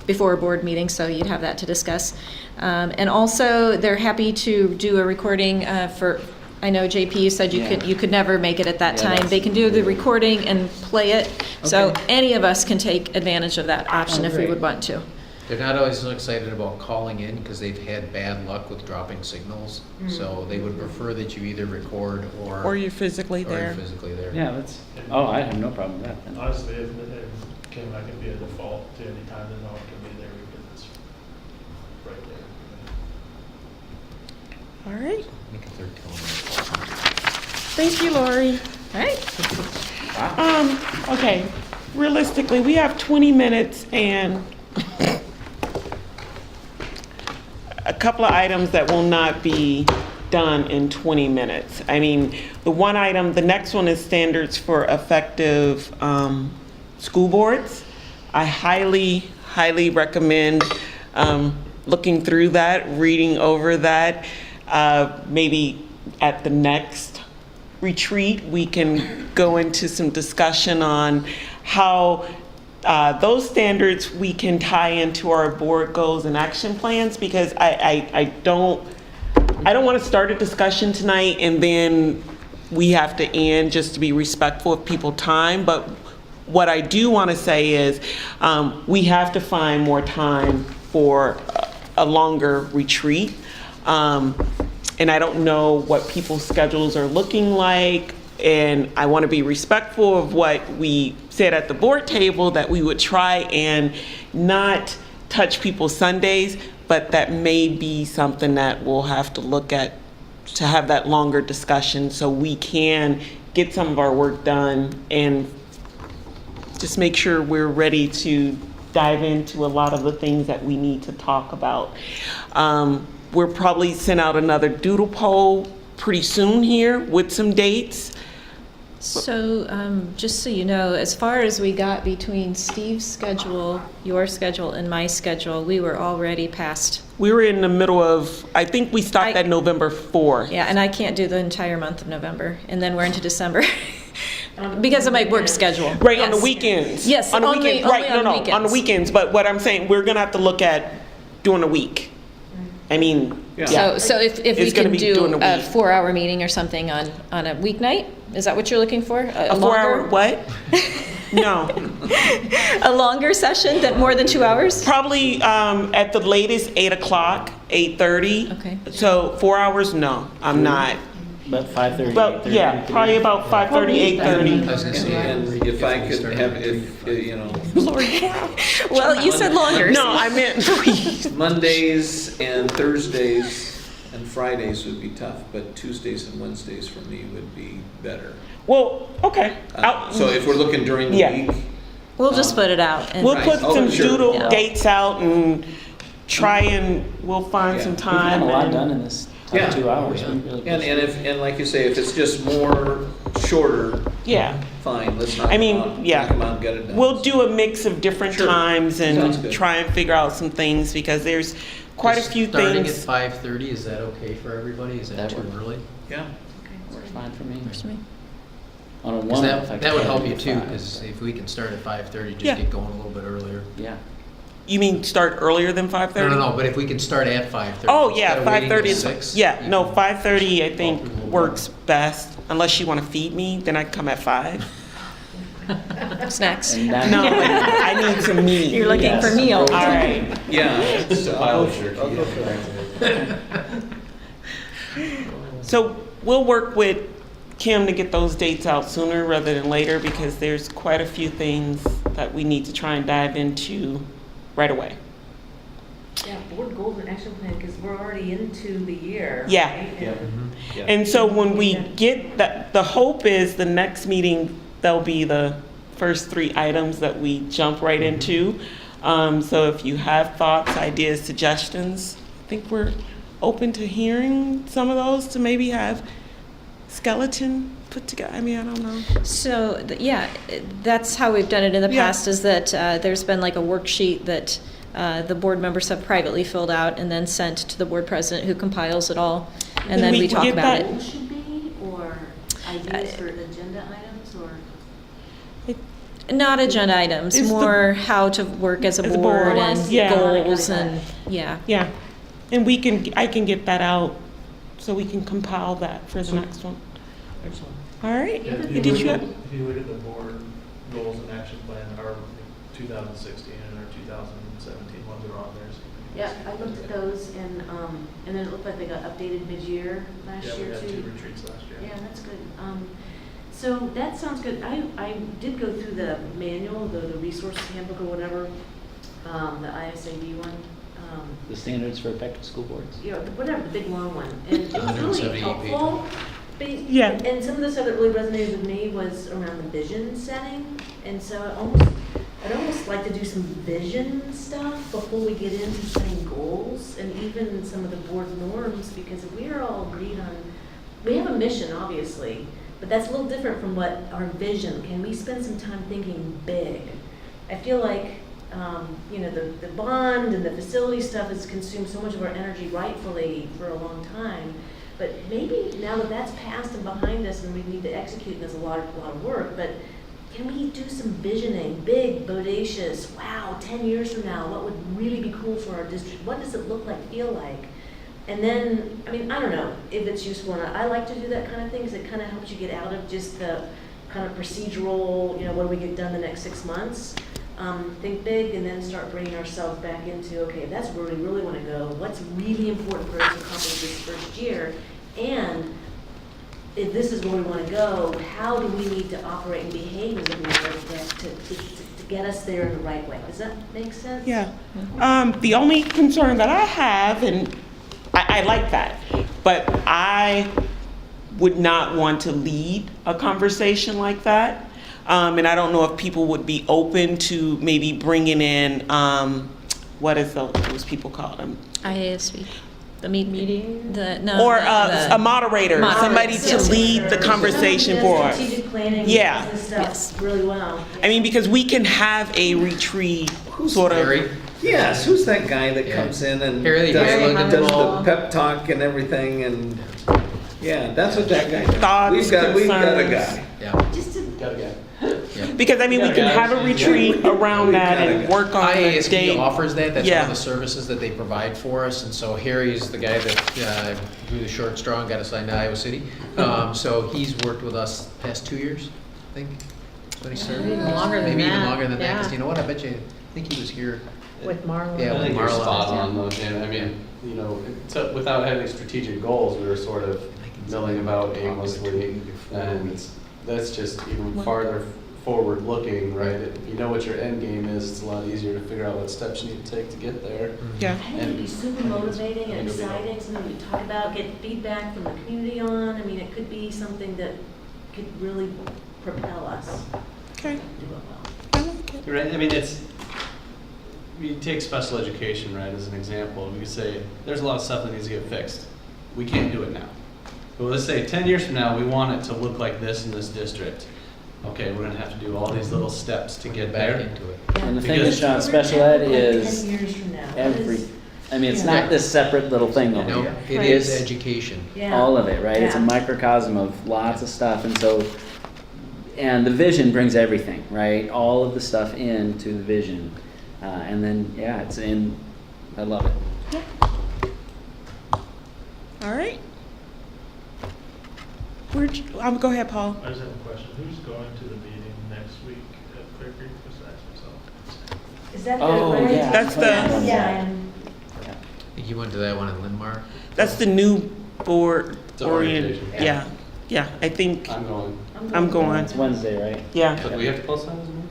before a board meeting, so you'd have that to discuss. And also, they're happy to do a recording for, I know JP, you said Yeah. you could never make it at that Yeah, time. that's- They can do the recording and play it, so Okay. any of us can take advantage of that option Oh, if we great. would want to. They're not always so excited about calling in because they've had bad luck with dropping signals. So they would prefer that you either record Or you're physically or you're there. physically there. Yeah, that's, oh, I have no problem with that then. Honestly, if Kim, I can be a default to any time that no one can be there because it's right there. All right. Make a third calendar. Thank you, Lori. All right? Okay, realistically, we have 20 minutes and a couple of items that will not be done in 20 minutes. I mean, the one item, the next one is standards for effective school boards. I highly, highly recommend looking through that, reading over that. Maybe at the next retreat, we can go into some discussion on how those standards we can tie into our board goals and action plans, because I don't want to start a discussion tonight and then we have to end just to be respectful of people's time. But what I do want to say is we have to find more time for a longer retreat. And I don't know what people's schedules are looking like. And I want to be respectful of what we said at the board table, that we would try and not touch people's Sundays, but that may be something that we'll have to look at to have that longer discussion so we can get some of our work done and just make sure we're ready to dive into a lot of the things that we need to talk about. We'll probably send out another doodle poll pretty soon here with some dates. So, just so you know, as far as we got between Steve's schedule, your schedule, and my schedule, we were already past. We were in the middle of, I think we stopped at November 4. Yeah, and I can't do the entire month of November, and then we're into December because of my work schedule. Right, on the Yes. weekends. Yes, on the only- weekends. only Right, on no, weekends. on the weekends. But what I'm saying, we're gonna have to look at doing a week. I mean, Yeah. So if we It's gonna can be do during the a week. 4-hour meeting or something on a weeknight, is that what you're looking for? a 4-hour longer- what? No, A longer session than more than 2 hours? probably at the latest 8 o'clock, 8:30. Okay. So 4 hours? No, I'm not. About 5:30. Well, yeah, probably about 5:30, 8:30. I was gonna say, And if I could have, you know, Well, you said longer. No, I meant Mondays and Thursdays and Fridays would be tough, but Tuesdays and Wednesdays for me would be better. well, okay. So if we're looking during the Yeah. week, We'll just put it out. And We'll Right. put Oh, some sure. doodle Yeah. dates out and try and we'll find Yeah. some We've got time. a lot and- done in this Yeah. 2 hours. We really and like you say, if it's just more shorter, Yeah, fine, let's knock I mean, them out, yeah. knock 'em out and get it done. we'll do a mix of different Sure. times Sounds and good. try and figure out some things because there's quite a few Starting at things. 5:30, is that okay for everybody? Is that That too works. early? Yeah, Works fine for me. Works for me. On a 'Cause one, if I that would could help do you too, 5, because so- if we can start at 5:30, just Yeah. get going a little bit earlier. Yeah. You mean start earlier than 5:30? No, but if we can start at 5:30. Oh, yeah, instead of waiting 5:30 till is, 6, yeah, you no, can- 5:30 I think Walk through a little works best. Unless you want to feed me, then I come at 5. Snacks. And that- No, I need some meat. You're looking for Yes. meals. All right. yeah. It's a pile of jerky. I'll go for that. So we'll work with Kim to get those dates out sooner rather than later because there's quite a few things that we need to try and dive into right away. Yeah, board goals and action plan, because we're already into the year. Yeah. right? Yeah. And- Yeah. And so when we get that, the hope is the next meeting, there'll be the first 3 items that we jump right into. So if you have thoughts, ideas, suggestions, I think we're open to hearing some of those to maybe have skeleton put together. I mean, I don't know. So, yeah, that's how we've done it in the Yeah. past, is that there's been like a worksheet that the board members have privately filled out and then sent to the board president, who compiles it all, and Can then we we talk get about that? it. Goals should be, or ideas for agenda items, or? Not agenda items, It's the- more how to work as a As a board board. and Yeah. goals and, yeah. Yeah, and I can get that out so we can compile that for the next one. Excellent. All right, Yeah, if did you have? If you look at the board goals and action plan, our 2016 and our 2017 ones are on there. So you Yeah, can see I looked at those, and then it looked like they got updated mid-year last Yeah, we year had too. 2 retreats last year. Yeah, that's good. So that sounds good. I did go through the manual, the resource handbook or whatever, the ISAB one. The standards for effective school boards. You know, whatever, the big long one. And it was really 178 pages. helpful. Yeah. And some of the stuff that really resonated with me was around the vision setting. And so I'd almost like to do some vision stuff before we get into setting goals and even some of the board norms, because if we are all agreed on, we have a mission, obviously, but that's a little different from what our vision. Can we spend some time thinking big? I feel like, the bond and the facility stuff has consumed so much of our energy rightfully for a long time. But maybe now that that's passed and behind us and we need to execute, there's a lot of work, but can we do some visioning, big, bodacious, wow, 10 years from now, what would really be cool for our district? What does it look like, feel like? And then, I don't know if it's useful or not. I like to do that kind of thing because it kind of helps you get out of just the kind of procedural, what do we get done the next 6 months? Think big and then start bringing ourselves back into, okay, if that's where we really want to go, what's really important for us to accomplish this first year? And if this is where we want to go, how do we need to operate and behave as a board to get us there in the right way? Does that make sense? Yeah. The only concern that I have, and I like that, but I would not want to lead a conversation like that. And I don't know if people would be open to maybe bringing in, what is those people called? IASB, the Meeting? the, no. Or the- a moderator, Moderator, somebody to yes. lead the conversation for us. Strategic planning, Yeah. business Yes. stuff really well. I mean, because we can have a retreat sort of. Harry, Yes, who's that guy that Yeah. comes in and Harry does Hannibal. the pep talk and everything and, yeah, that's what that guy does. Thoughts, We've got a concerns. guy. yeah. Just to, Got a guy. Because I mean, we can have a retreat around that and work on the IASB date. offers that, that's one Yeah. of the services that they provide for us, and so Harry's the guy that drew the short straw and got assigned to Iowa City. So he's worked with us past 2 years, I think, that's when he started. Even longer than Maybe even that, longer than that, because yeah. you know what, I bet you, I think he was here. With Marlon. Yeah, I with think you're Marla. spot on though, Jan. I mean, you know, so without having strategic goals, we were sort of milling about aimlessly, and that's just even farther forward looking, right? If you know what your end game is, it's a lot easier to figure out what steps you need to take to get there. Yeah. I think it'd be super motivating and exciting, something we talk about, get feedback from the community on. I mean, it could be something that could really propel us Okay. to do it well. I like it. Right, I mean, you take special education, right, as an example. We could say, there's a lot of stuff that needs to get fixed. We can't do it now. But let's say 10 years from now, we want it to look like this in this district. Okay, we're gonna have to do all these little steps to get Back there. into it. And the thing Because- with Sean, special ed is 10 years from now. every, I mean, it's Yeah. not this separate little thing over No, here. it Right. is It's education. Yeah. all of it, right? It's a Yeah. microcosm of lots of stuff, and so, and the vision brings everything, right? All of the stuff into the vision, and then, yeah, it's in, I love it. All right. Go ahead, Paul. I just have a question. Who's going to the meeting next week at Clear Creek besides myself? Is that the? Oh, yeah. That's the- Yeah, and I think you went to that one in Lindmar. That's the new board It's orient. orientation. Yeah, yeah. I think I'm going. I'm going. It's Wednesday, right? Yeah. But we have to post that as well?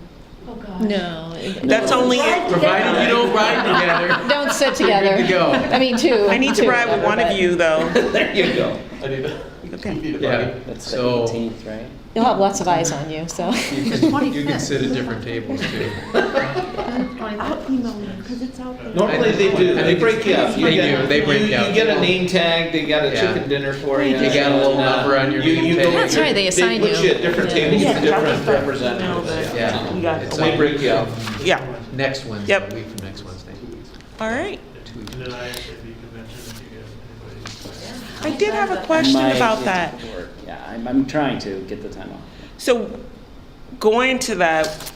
Oh, gosh. No. That's only. Provided you don't ride together. Don't sit You're together. good to go. I mean, two. I need to two. ride with one of you though. There you go. I need to. Okay. You need a Yeah. buddy. That's the So- 18th, right? You'll have lots of eyes on you, so. You can sit at different tables too. Normally they do, they break you up. You They get- do, they break you up. You get a name tag, they got a Yeah. chicken dinner for you. You got a little number on your You- name you tag. go- That's right, they assign They put you. you at different Yeah. tables Yeah, with different that- representatives. Yeah. We got It's the They like break you up. Yeah. next Wednesday, Yep. a week from next Wednesday. All right. And then ISAB convention, if you guys, anybody. I did have a question Might about get that. to work. Yeah, I'm trying to get the time off. So, going to that,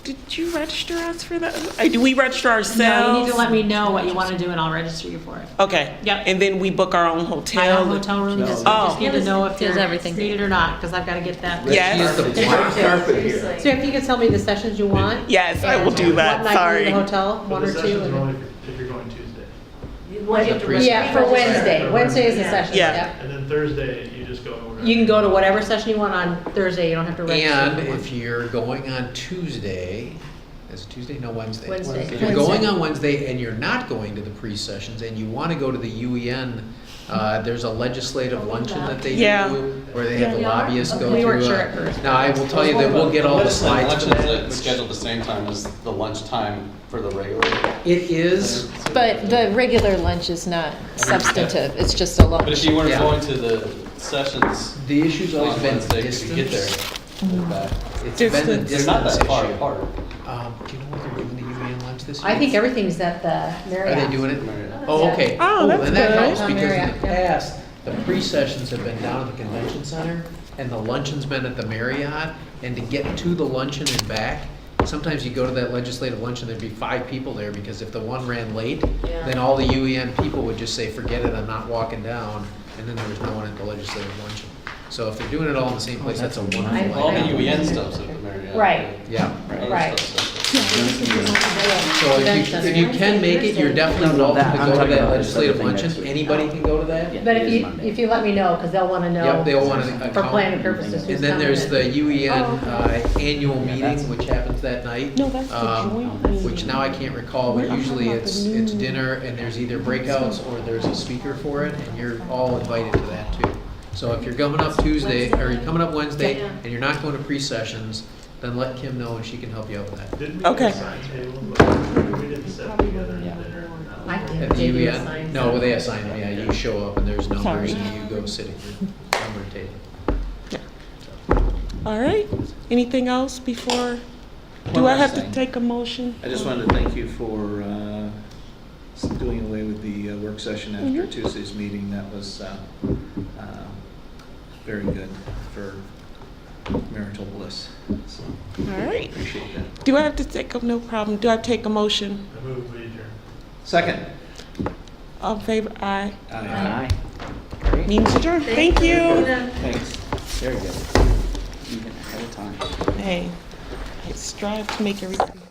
did you register us for that? Do we register ourselves? No, you need to let me know what you want to do and I'll register you for it. Okay. Yep. And then we book our own I hotel. have hotel rooms, No. you Oh. just need to know if Does you're everything. needed or not, because I've got to get that. Yes. She is the black Carpet here. So if you could tell me the sessions you want. Yes, I will and do that. What night Sorry. in the hotel, But one the or two. sessions are and- only if you're going Tuesday. What you have to register. Yeah, for Wednesday. Wednesday is the Yeah. session, Yeah. yep. And then Thursday, you just go over. You can go to whatever session you want on Thursday, you don't have to register. And if you're going on Tuesday, is it Tuesday? No, Wednesday. Wednesday. If you're going on Wednesday and you're not going to the pre-sessions and you want to go to the UEN, there's a legislative luncheon that they Yeah. do where they have the Yeah, they are? lobbyists go Okay. through. We weren't sure at first. Now, I will tell you that we'll get all the slides for that. It's scheduled the same time as the lunchtime for the regular. It is, But the regular lunch is not substantive, it's just a lunch. But if you weren't Yeah. going to the sessions the issue's always on been Wednesday, could you get there? distance. Back? It's been the Distance. They're not distance that far issue. apart. Do you know what they're doing the UEN lunch this year? I think everything's at the Are Marriott. they doing it? Marriott. Oh, okay. Oh, that's then that good. helps On because in Marriott, the yeah. past, the pre-sessions have been down at the convention center and the luncheon's been at the Marriott. And to get to the luncheon and back, sometimes you go to that legislative luncheon, there'd be 5 people there because if the one ran late, Yeah. then all the UEN people would just say, forget it, I'm not walking down. And then there was no one at the legislative luncheon. So if they're doing it all in the same place, that's a wonderful All the idea. UEN stuff's at the Marriott. Right. Yeah. Other Right. stuff's So if you can make it, you're definitely No, welcome to I'm go to talking that about this other legislative thing luncheon. next week. Anybody can go to that. Yeah, But it is if Monday. you let me know, because they'll want to know. Yep, they'll want to For account. planning purposes. who's And then there's coming the UEN Oh, annual meeting, which happens that night. No, that's the joint meeting. Which now I can't recall, but usually it's dinner and there's either breakouts or there's a speaker for it, and you're all invited to that too. So if you're coming up Tuesday, or you're coming up Wednesday, Yeah. and you're not going to pre-sessions, then let Kim know and she can help you out with that. Didn't we Okay. assign table, but we didn't sit together in Yeah. there? I did. Have you, JD yeah? assigned No, some. they assign them, yeah, you show up and there's numbers Sorry. and you go sit at your number table. All right, anything else before? One Do I last have to thing. take a motion? I just wanted to thank you for doing away with the work session after Tuesday's meeting. That was very good for marital bliss. So All right. appreciate that. Do I have to take a, no problem, do I take a motion? I move we adjourn. Second. All in favor, aye. Aye. Meeting's adjourned, thank you. Thanks. Very good. Even ahead of time. Hey, I strive to make everything.